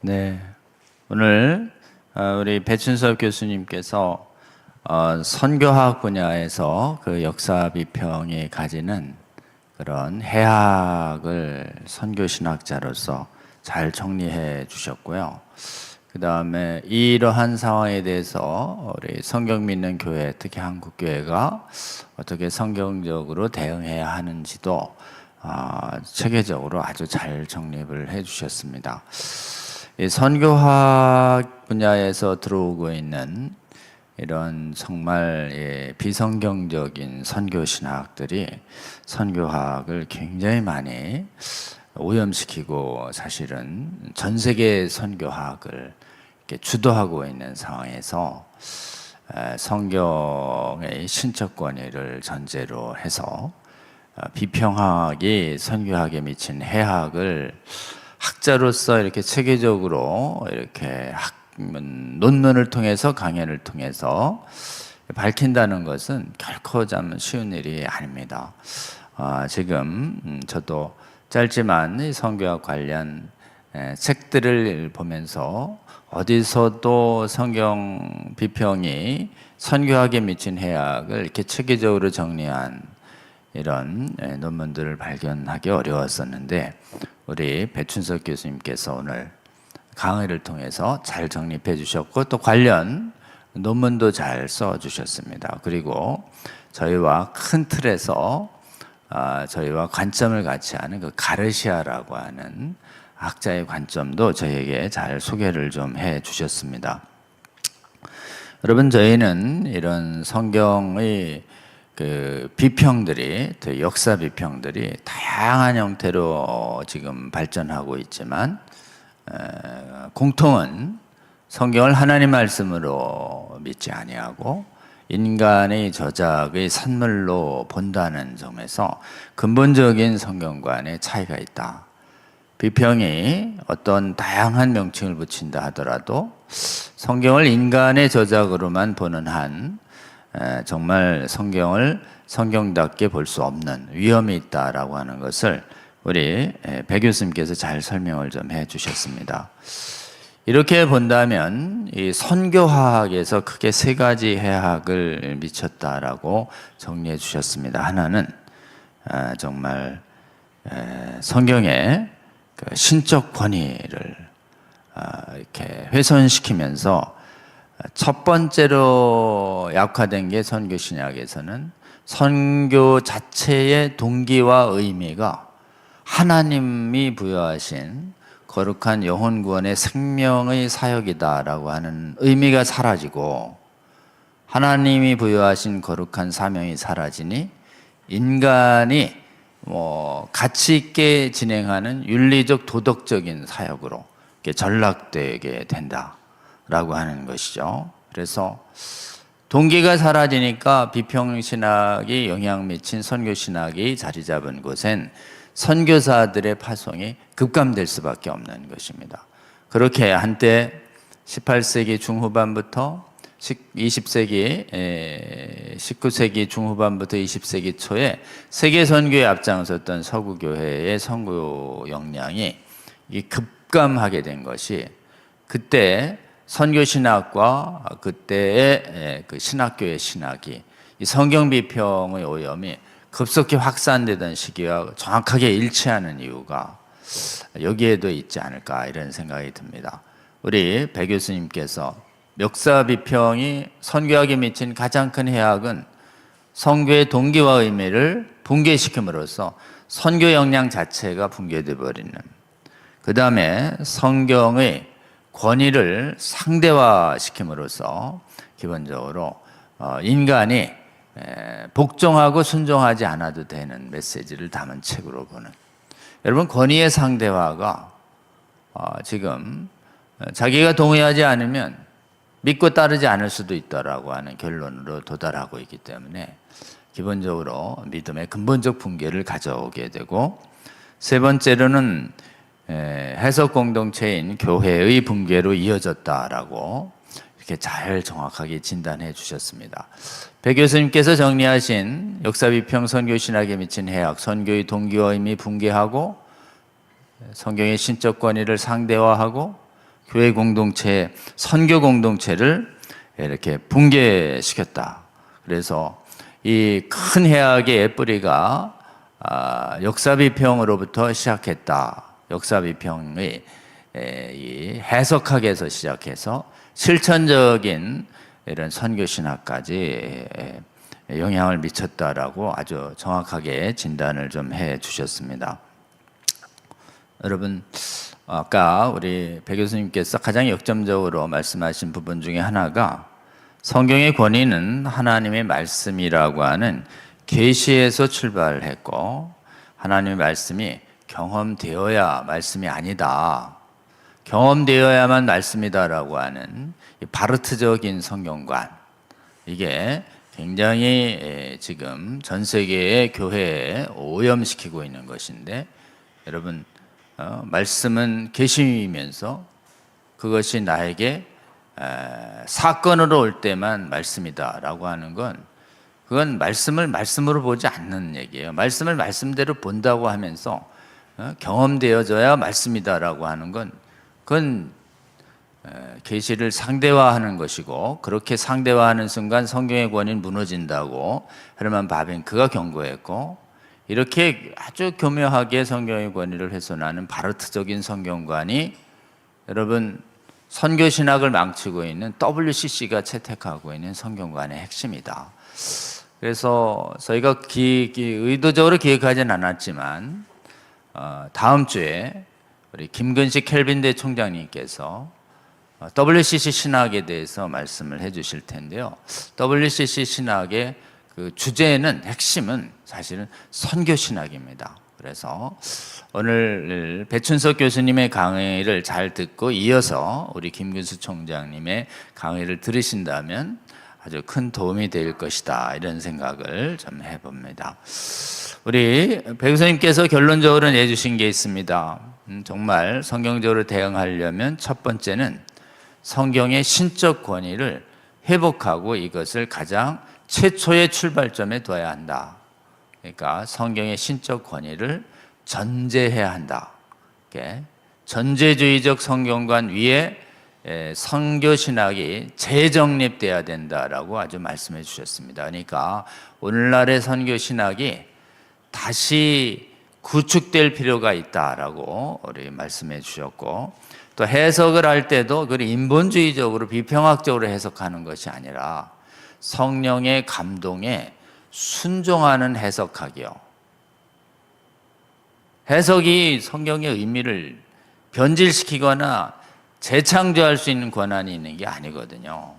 네, 오늘 우리 배춘섭 교수님께서 선교학 분야에서 그 역사 비평이 가지는 그런 해학을 선교신학자로서 잘 정리해 주셨고요. 그 다음에 이러한 상황에 대해서 우리 성경 믿는 교회, 특히 한국교회가 어떻게 성경적으로 대응해야 하는지도 체계적으로 아주 잘 정립을 해 주셨습니다. 이 선교학 분야에서 들어오고 있는 이런 정말 비성경적인 선교신학들이 선교학을 굉장히 많이 오염시키고, 사실은 전 세계 선교학을 이렇게 주도하고 있는 상황에서 성경의 신적 권위를 전제로 해서 비평학이 선교학에 미친 해학을 학자로서 이렇게 체계적으로 이렇게 논문을 통해서, 강연을 통해서 밝힌다는 것은 결코 참 쉬운 일이 아닙니다. 지금 저도 짧지만 이 선교학 관련 책들을 보면서 어디서도 성경 비평이 선교학에 미친 해악을 이렇게 체계적으로 정리한 이런 논문들을 발견하기 어려웠었는데, 우리 배춘석 교수님께서 오늘 강의를 통해서 잘 정립해 주셨고, 또 관련 논문도 잘 써 주셨습니다. 그리고 저희와 큰 틀에서 저희와 관점을 같이 하는 그 가르시아라고 하는 학자의 관점도 저희에게 잘 소개를 좀 해 주셨습니다. 여러분, 저희는 이런 성경의 그 비평들이, 역사 비평들이 다양한 형태로 지금 발전하고 있지만, 공통은 성경을 하나님 말씀으로 믿지 아니하고 인간의 저작의 산물로 본다는 점에서 근본적인 성경관의 차이가 있다. 비평이 어떤 다양한 명칭을 붙인다 하더라도 성경을 인간의 저작으로만 보는 한 정말 성경을 성경답게 볼 수 없는 위험이 있다라고 하는 것을 우리 배 교수님께서 잘 설명을 좀 해 주셨습니다. 이렇게 본다면 이 선교학에서 크게 세 가지 해학을 미쳤다라고 정리해 주셨습니다. 하나는 정말 성경의 그 신적 권위를 이렇게 훼손시키면서 첫 번째로 약화된 게 선교 신약에서는 선교 자체의 동기와 의미가 하나님이 부여하신 거룩한 영혼 구원의 생명의 사역이다라고 하는 의미가 사라지고, 하나님이 부여하신 거룩한 사명이 사라지니 인간이 가치 있게 진행하는 윤리적 도덕적인 사역으로 전락되게 된다라고 하는 것이죠. 그래서 동기가 사라지니까 비평신학이 영향 미친 선교신학이 자리 잡은 곳엔 선교사들의 파송이 급감될 수밖에 없는 것입니다. 그렇게 한때 18세기 중후반부터 19세기 중후반부터 20세기 초에 세계 선교에 앞장섰던 서구 교회의 선교 역량이 급감하게 된 것이, 그때 선교 신학과 그때의 그 신학교의 신학이 이 성경 비평의 오염이 급속히 확산되던 시기와 정확하게 일치하는 이유가 여기에도 있지 않을까, 이런 생각이 듭니다. 우리 배 교수님께서 역사 비평이 선교학에 미친 가장 큰 해악은 선교의 동기와 의미를 붕괴시킴으로써 선교 역량 자체가 붕괴되어 버리는, 그 다음에 성경의 권위를 상대화시킴으로써 기본적으로 인간이 복종하고 순종하지 않아도 되는 메시지를 담은 책으로 보는, 여러분, 권위의 상대화가 지금 자기가 동의하지 않으면 믿고 따르지 않을 수도 있다라고 하는 결론으로 도달하고 있기 때문에 기본적으로 믿음의 근본적 붕괴를 가져오게 되고, 세 번째로는 해석 공동체인 교회의 붕괴로 이어졌다라고 이렇게 잘 정확하게 진단해 주셨습니다. 배 교수님께서 정리하신 역사비평 선교신학에 미친 해악, 선교의 동기와 의미 붕괴하고 성경의 신적 권위를 상대화하고 교회 공동체, 선교 공동체를 이렇게 붕괴시켰다. 그래서 이 큰 해악의 뿌리가 역사비평으로부터 시작했다. 역사비평의 이 해석학에서 시작해서 실천적인 이런 선교신학까지 영향을 미쳤다라고 아주 정확하게 진단을 좀 해 주셨습니다. 여러분, 아까 우리 배 교수님께서 가장 역점적으로 말씀하신 부분 중에 하나가 성경의 권위는 하나님의 말씀이라고 하는 계시에서 출발했고, 하나님의 말씀이 경험되어야 말씀이 아니다, 경험되어야만 말씀이다라고 하는 바르트적인 성경관, 이게 굉장히 지금 전 세계의 교회에 오염시키고 있는 것인데, 여러분, 말씀은 계시이면서 그것이 나에게 사건으로 올 때만 말씀이다라고 하는 건, 그건 말씀을 말씀으로 보지 않는 얘기예요. 말씀을 말씀대로 본다고 하면서 경험되어져야 말씀이다라고 하는 건, 그건 계시를 상대화하는 것이고, 그렇게 상대화하는 순간 성경의 권위는 무너진다고 헤르만 바빙크가 경고했고, 이렇게 아주 교묘하게 성경의 권위를 훼손하는 바르트적인 성경관이 여러분 선교신학을 망치고 있는 WCC가 채택하고 있는 성경관의 핵심이다. 그래서 저희가 의도적으로 기획하진 않았지만 다음 주에 우리 김근식 켈빈대 총장님께서 WCC 신학에 대해서 말씀을 해 주실 텐데요. WCC 신학의 그 주제는, 핵심은 사실은 선교신학입니다. 그래서 오늘 배춘석 교수님의 강의를 잘 듣고 이어서 우리 김근수 총장님의 강의를 들으신다면 아주 큰 도움이 될 것이다, 이런 생각을 좀 해봅니다. 우리 배 교수님께서 결론적으로 내주신 게 있습니다. 정말 성경적으로 대응하려면 첫 번째는 성경의 신적 권위를 회복하고 이것을 가장 최초의 출발점에 둬야 한다. 그러니까 성경의 신적 권위를 전제해야 한다. 전제주의적 성경관 위에 선교신학이 재정립돼야 된다라고 아주 말씀해 주셨습니다. 그러니까 오늘날의 선교신학이 다시 구축될 필요가 있다라고 우리 말씀해 주셨고, 또 해석을 할 때도 그 인본주의적으로 비평학적으로 해석하는 것이 아니라 성령의 감동에 순종하는 해석하기요. 해석이 성경의 의미를 변질시키거나 재창조할 수 있는 권한이 있는 게 아니거든요.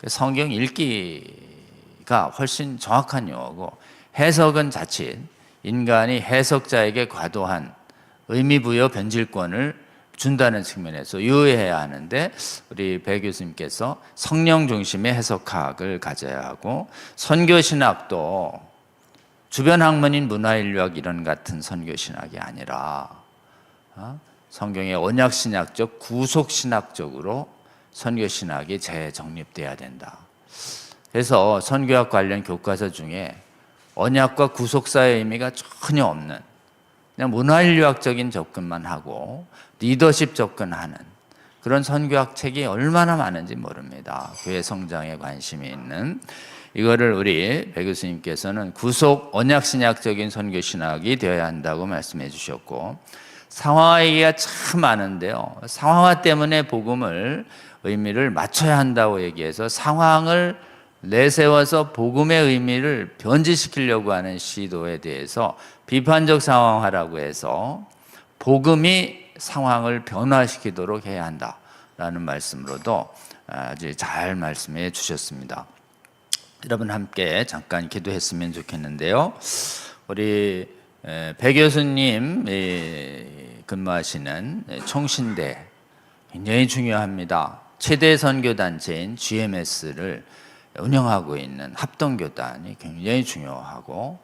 성경 읽기가 훨씬 정확한 용어고, 해석은 자칫 인간이 해석자에게 과도한 의미 부여 변질권을 준다는 측면에서 유의해야 하는데, 우리 배 교수님께서 성령 중심의 해석학을 가져야 하고, 선교신학도 주변 학문인 문화인류학 이런 같은 선교신학이 아니라 성경의 언약신학적 구속신학적으로 선교신학이 재정립돼야 된다. 그래서 선교학 관련 교과서 중에 언약과 구속사의 의미가 전혀 없는, 그냥 문화인류학적인 접근만 하고 리더십 접근하는 그런 선교학 책이 얼마나 많은지 모릅니다. 교회 성장에 관심이 있는, 이거를 우리 배 교수님께서는 구속 언약신학적인 선교신학이 되어야 한다고 말씀해 주셨고, 상황화 얘기가 참 많은데요, 상황화 때문에 복음을 의미를 맞춰야 한다고 얘기해서 상황을 내세워서 복음의 의미를 변질시키려고 하는 시도에 대해서 비판적 상황화라고 해서 복음이 상황을 변화시키도록 해야 한다라는 말씀으로도 아주 잘 말씀해 주셨습니다. 여러분 함께 잠깐 기도했으면 좋겠는데요, 우리 배 교수님 근무하시는 총신대 굉장히 중요합니다. 최대 선교단체인 GMS를 운영하고 있는 합동교단이 굉장히 중요하고,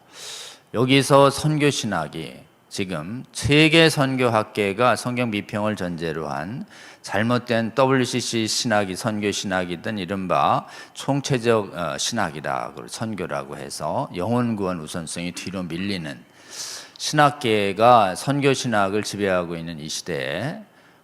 여기서 선교신학이 지금 세계 선교학계가 성경 비평을 전제로 한 잘못된 WCC 신학이 선교신학이든 이른바 총체적 신학이라 선교라고 해서 영혼 구원 우선성이 뒤로 밀리는 신학계가 선교신학을 지배하고 있는 이 시대에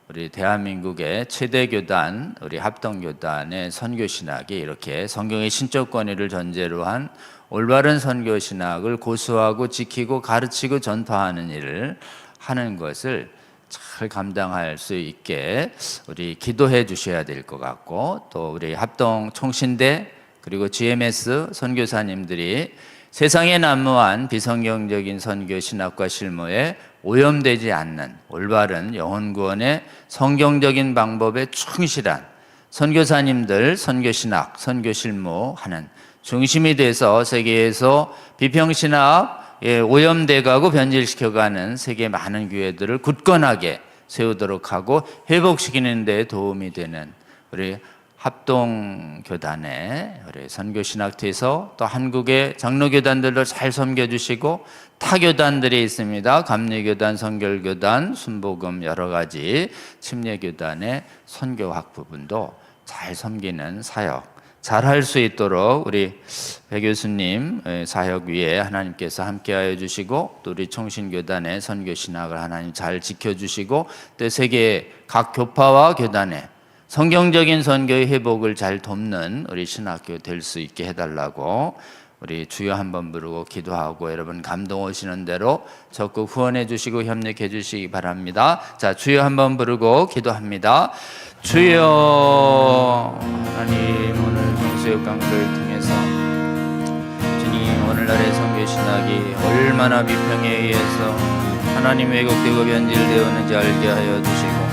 우리 대한민국의 최대 교단, 우리 합동교단의 선교신학이 이렇게 성경의 신적 권위를 전제로 한 올바른 선교신학을 고수하고 지키고 가르치고 전파하는 일을 하는 것을 잘 감당할 수 있게 우리 기도해 주셔야 될 것 같고, 또 우리 합동 총신대 그리고 GMS 선교사님들이 세상에 난무한 비성경적인 선교 신학과 실무에 오염되지 않는 올바른 영혼 구원의 성경적인 방법에 충실한 선교사님들 선교 신학, 선교 실무하는 중심이 돼서 세계에서 비평신학에 오염돼가고 변질시켜가는 세계 많은 교회들을 굳건하게 세우도록 하고 회복시키는 데 도움이 되는 우리 합동교단의 우리 선교신학회에서 또 한국의 장로교단들도 잘 섬겨주시고, 타교단들이 있습니다. 감리교단, 성결교단, 순복음 여러 가지 침례교단의 선교학 부분도 잘 섬기는 사역 잘 할 수 있도록 우리 배 교수님 사역 위에 하나님께서 함께하여 주시고, 또 우리 총신교단의 선교신학을 하나님 잘 지켜주시고, 또 세계 각 교파와 교단의 성경적인 선교의 회복을 잘 돕는 우리 신학교 될 수 있게 해달라고 우리 주여 한번 부르고 기도하고, 여러분 감동 오시는 대로 적극 후원해 주시고 협력해 주시기 바랍니다. 자, 주여 한번 부르고 기도합니다. 주여, 하나님 오늘 동수역 강의를 통해서 주님 오늘날의 선교신학이 얼마나 비평에 의해서 하나님 왜곡되고 변질되었는지 알게 하여 주시고,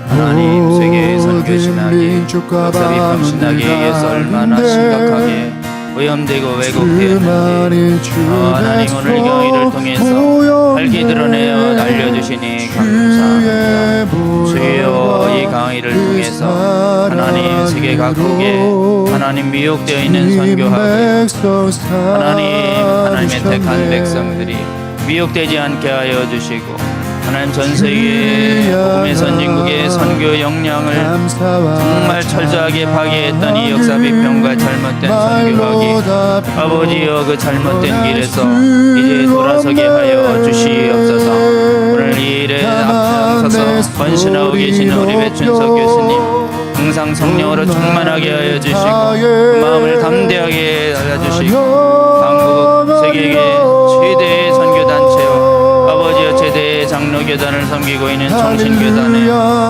하나님 세계의 선교신학이 역사비평신학에 의해서 얼마나 심각하게 오염되고 왜곡되었는지 하나님 오늘 이 강의를 통해서 밝히 드러내어 알려주시니 감사합니다. 주여, 이 강의를 통해서 하나님 세계 각국에 하나님 미혹되어 있는 선교하고 하나님의 택한 백성들이 미혹되지 않게 하여 주시고, 하나님 전 세계 복음의 선진국의 선교 역량을 정말 철저하게 파괴했던 이 역사 비평과 잘못된 선교학이 아버지여 그 잘못된 길에서 이제 돌아서게 하여 주시옵소서. 오늘 이 일에 앞장서서 헌신하고 계시는 우리 배춘석 교수님 항상 성령으로 충만하게 하여 주시고, 그 마음을 담대하게 알려주시고, 한국 세계의 최대의 선교단체와 아버지여 최대 청신교단을 섬기고 있는 청신교단의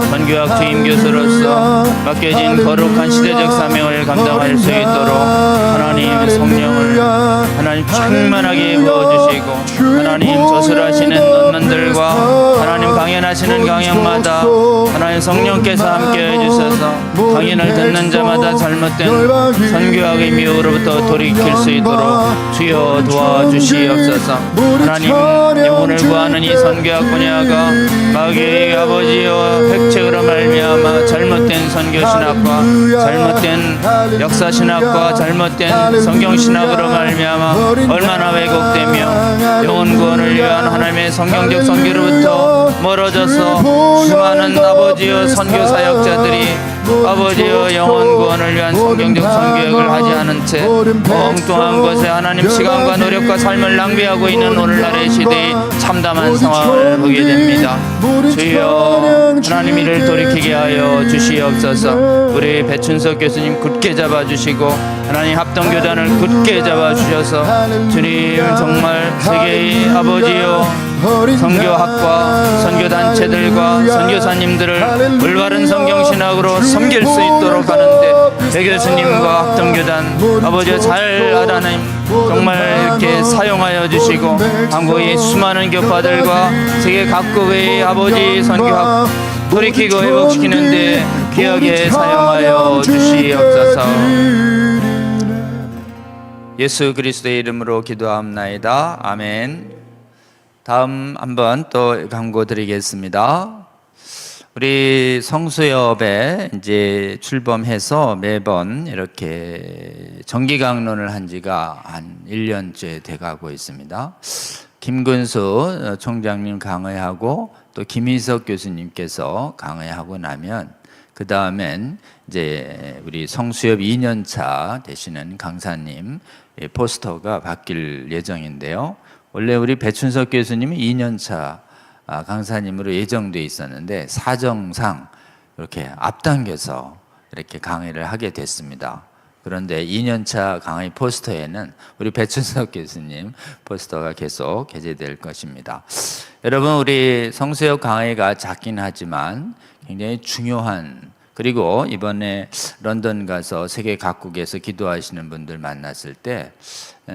선교학 주임 교수로서 맡겨진 거룩한 시대적 사명을 감당할 수 있도록 하나님 성령을 하나님 충만하게 부어주시고 하나님 저술하시는 논문들과 하나님 강연하시는 강연마다 하나님 성령께서 함께해 주셔서 강연을 듣는 자마다 잘못된 선교학의 미혹으로부터 돌이킬 수 있도록 주여 도와주시옵소서. 하나님 영혼을 구하는 이 선교학 분야가 마귀의 아버지여 획책으로 말미암아 잘못된 선교신학과 잘못된 역사신학과 잘못된 성경신학으로 말미암아 얼마나 왜곡되며 영혼 구원을 위한 하나님의 성경적 선교로부터 멀어져서 수많은 아버지여 선교 사역자들이 아버지여 영혼 구원을 위한 성경적 선교역을 하지 않은 채 엉뚱한 것에 하나님 시간과 노력과 삶을 낭비하고 있는 오늘날의 시대의 참담한 상황을 보게 됩니다. 주여 하나님 이를 돌이키게 하여 주시옵소서. 우리 배춘석 교수님 굳게 잡아주시고 하나님 합동교단을 굳게 잡아주셔서 주님 정말 세계의 아버지여 선교학과 선교단체들과 선교사님들을 올바른 성경신학으로 섬길 수 있도록 하는데 배 교수님과 합동교단 아버지 잘 하나님 정말 이렇게 사용하여 주시고 한국의 수많은 교파들과 세계 각국의 아버지 선교학 돌이키고 회복시키는데 귀하게 사용하여 주시옵소서. 예수 그리스도의 이름으로 기도합나이다. 아멘. 다음 한번 또 광고 드리겠습니다. 우리 성수협에 이제 출범해서 매번 이렇게 정기 강론을 한 지가 한 1년째 돼가고 있습니다. 김근수 총장님 강의하고 또 김희석 교수님께서 강의하고 나면 그 다음엔 이제 우리 성수협 2년차 되시는 강사님 포스터가 바뀔 예정인데요. 원래 우리 배춘석 교수님이 2년차 강사님으로 예정돼 있었는데 사정상 이렇게 앞당겨서 이렇게 강의를 하게 됐습니다. 그런데 2년차 강의 포스터에는 우리 배춘석 교수님 포스터가 계속 게재될 것입니다. 여러분 우리 성수협 강의가 작긴 하지만 굉장히 중요한, 그리고 이번에 런던 가서 세계 각국에서 기도하시는 분들 만났을 때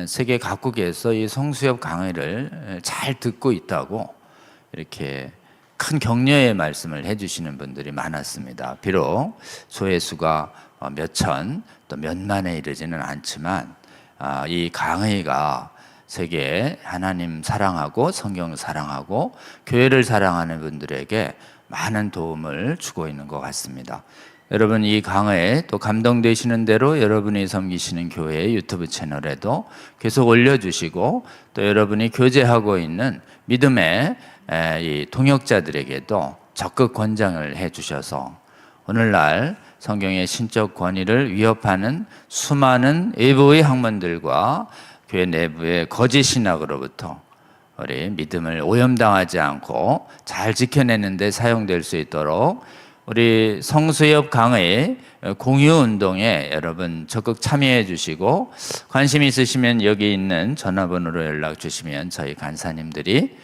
세계 각국에서 이 성수협 강의를 잘 듣고 있다고 이렇게 큰 격려의 말씀을 해주시는 분들이 많았습니다. 비록 조회수가 몇천 또 몇만에 이르지는 않지만 이 강의가 세계 하나님 사랑하고 성경 사랑하고 교회를 사랑하는 분들에게 많은 도움을 주고 있는 것 같습니다. 여러분 이 강의에 또 감동되시는 대로 여러분이 섬기시는 교회의 유튜브 채널에도 계속 올려주시고 또 여러분이 교제하고 있는 믿음의 이 동역자들에게도 적극 권장을 해주셔서 오늘날 성경의 신적 권위를 위협하는 수많은 외부의 학문들과 교회 내부의 거짓 신학으로부터 우리 믿음을 오염당하지 않고 잘 지켜내는 데 사용될 수 있도록 우리 성수협 강의 공유 운동에 여러분 적극 참여해 주시고 관심 있으시면 여기 있는 전화번호로 연락 주시면 저희 간사님들이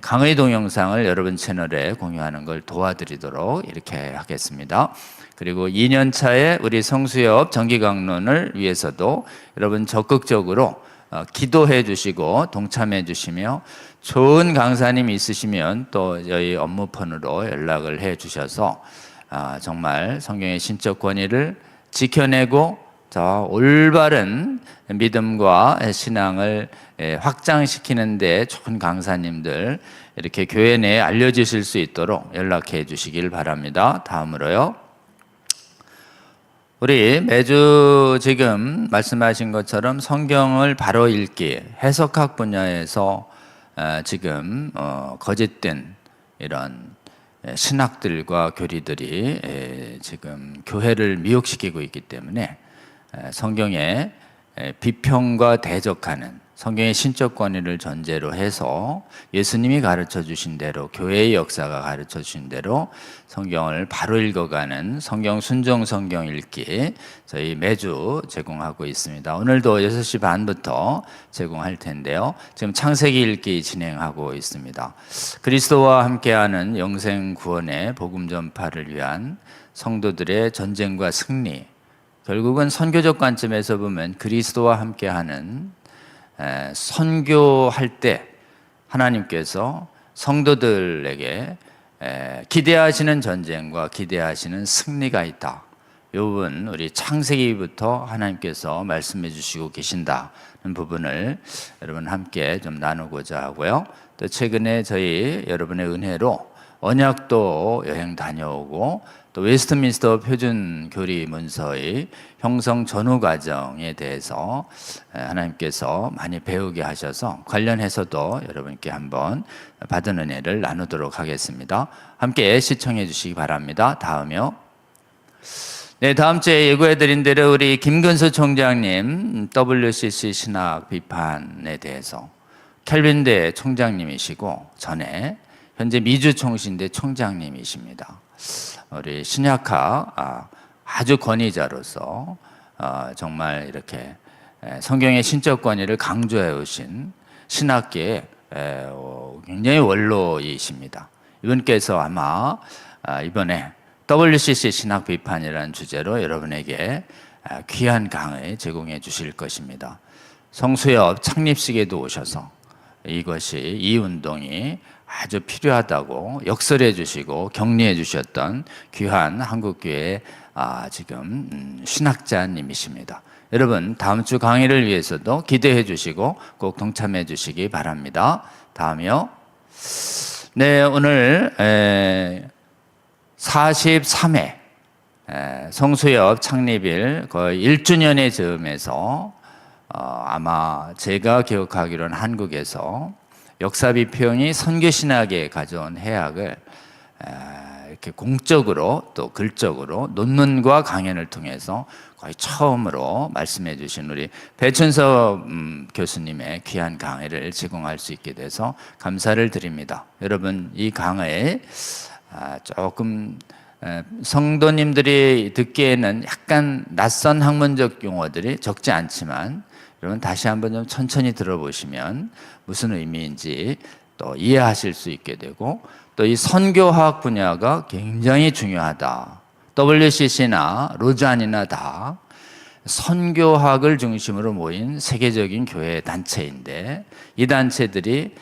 강의 동영상을 여러분 채널에 공유하는 걸 도와드리도록 이렇게 하겠습니다. 그리고 2년 차에 우리 성수협 정기 강론을 위해서도 여러분 적극적으로 기도해 주시고 동참해 주시며 좋은 강사님 있으시면 또 저희 업무폰으로 연락을 해 주셔서 정말 성경의 신적 권위를 지켜내고 올바른 믿음과 신앙을 확장시키는 데 좋은 강사님들 이렇게 교회 내에 알려주실 수 있도록 연락해 주시길 바랍니다. 다음으로요. 우리 매주 지금 말씀하신 것처럼 성경을 바로 읽기, 해석학 분야에서 지금 거짓된 이런 신학들과 교리들이 지금 교회를 미혹시키고 있기 때문에 성경에 비평과 대적하는 성경의 신적 권위를 전제로 해서 예수님이 가르쳐 주신 대로, 교회의 역사가 가르쳐 주신 대로 성경을 바로 읽어가는 성경 순종 성경 읽기 저희 매주 제공하고 있습니다. 오늘도 6시 반부터 제공할 텐데요. 지금 창세기 읽기 진행하고 있습니다. 그리스도와 함께하는 영생 구원의 복음 전파를 위한 성도들의 전쟁과 승리, 결국은 선교적 관점에서 보면 그리스도와 함께하는 선교할 때 하나님께서 성도들에게 기대하시는 전쟁과 기대하시는 승리가 있다. 이 부분 우리 창세기부터 하나님께서 말씀해 주시고 계신다는 부분을 여러분 함께 좀 나누고자 하고요. 또 최근에 저희 여러분의 은혜로 언약도 여행 다녀오고 또 웨스트민스터 표준 교리 문서의 형성 전후 과정에 대해서 하나님께서 많이 배우게 하셔서 관련해서도 여러분께 한번 받은 은혜를 나누도록 하겠습니다. 함께 시청해 주시기 바랍니다. 다음이요. 네, 다음 주에 예고해 드린 대로 우리 김근수 총장님 WCC 신학 비판에 대해서 켈빈대 총장님이시고 전에 현재 미주 총신대 총장님이십니다. 우리 신약학 아주 권위자로서 정말 이렇게 성경의 신적 권위를 강조해 오신 신학계의 굉장히 원로이십니다. 이분께서 아마 이번에 WCC 신학 비판이라는 주제로 여러분에게 귀한 강의 제공해 주실 것입니다. 성수협 창립식에도 오셔서 이것이 이 운동이 아주 필요하다고 역설해 주시고 격려해 주셨던 귀한 한국교회 지금 신학자님이십니다. 여러분 다음 주 강의를 위해서도 기대해 주시고 꼭 동참해 주시기 바랍니다. 다음이요. 네, 오늘 43회 성수협 창립일 거의 1주년의 즈음에서 아마 제가 기억하기로는 한국에서 역사비평이 선교신학에 가져온 해악을 이렇게 공적으로 또 글적으로 논문과 강연을 통해서 거의 처음으로 말씀해 주신 우리 배춘섭 교수님의 귀한 강의를 제공할 수 있게 돼서 감사를 드립니다. 여러분 이 강의 조금 성도님들이 듣기에는 약간 낯선 학문적 용어들이 적지 않지만 여러분 다시 한번 좀 천천히 들어보시면 무슨 의미인지 또 이해하실 수 있게 되고 또 이 선교학 분야가 굉장히 중요하다. WCC나 로잔이나 다 선교학을 중심으로 모인 세계적인 교회 단체인데 이 단체들이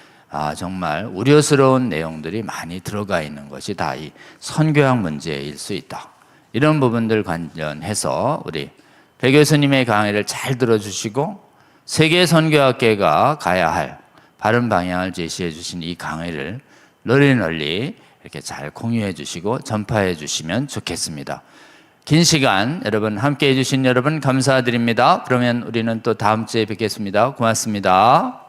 정말 우려스러운 내용들이 많이 들어가 있는 것이 다 이 선교학 문제일 수 있다. 이런 부분들 관련해서 우리 배 교수님의 강의를 잘 들어주시고 세계 선교학계가 가야 할 바른 방향을 제시해 주신 이 강의를 널리 이렇게 잘 공유해 주시고 전파해 주시면 좋겠습니다. 긴 시간 여러분 함께 해주신 여러분 감사드립니다. 그러면 우리는 또 다음 주에 뵙겠습니다. 고맙습니다.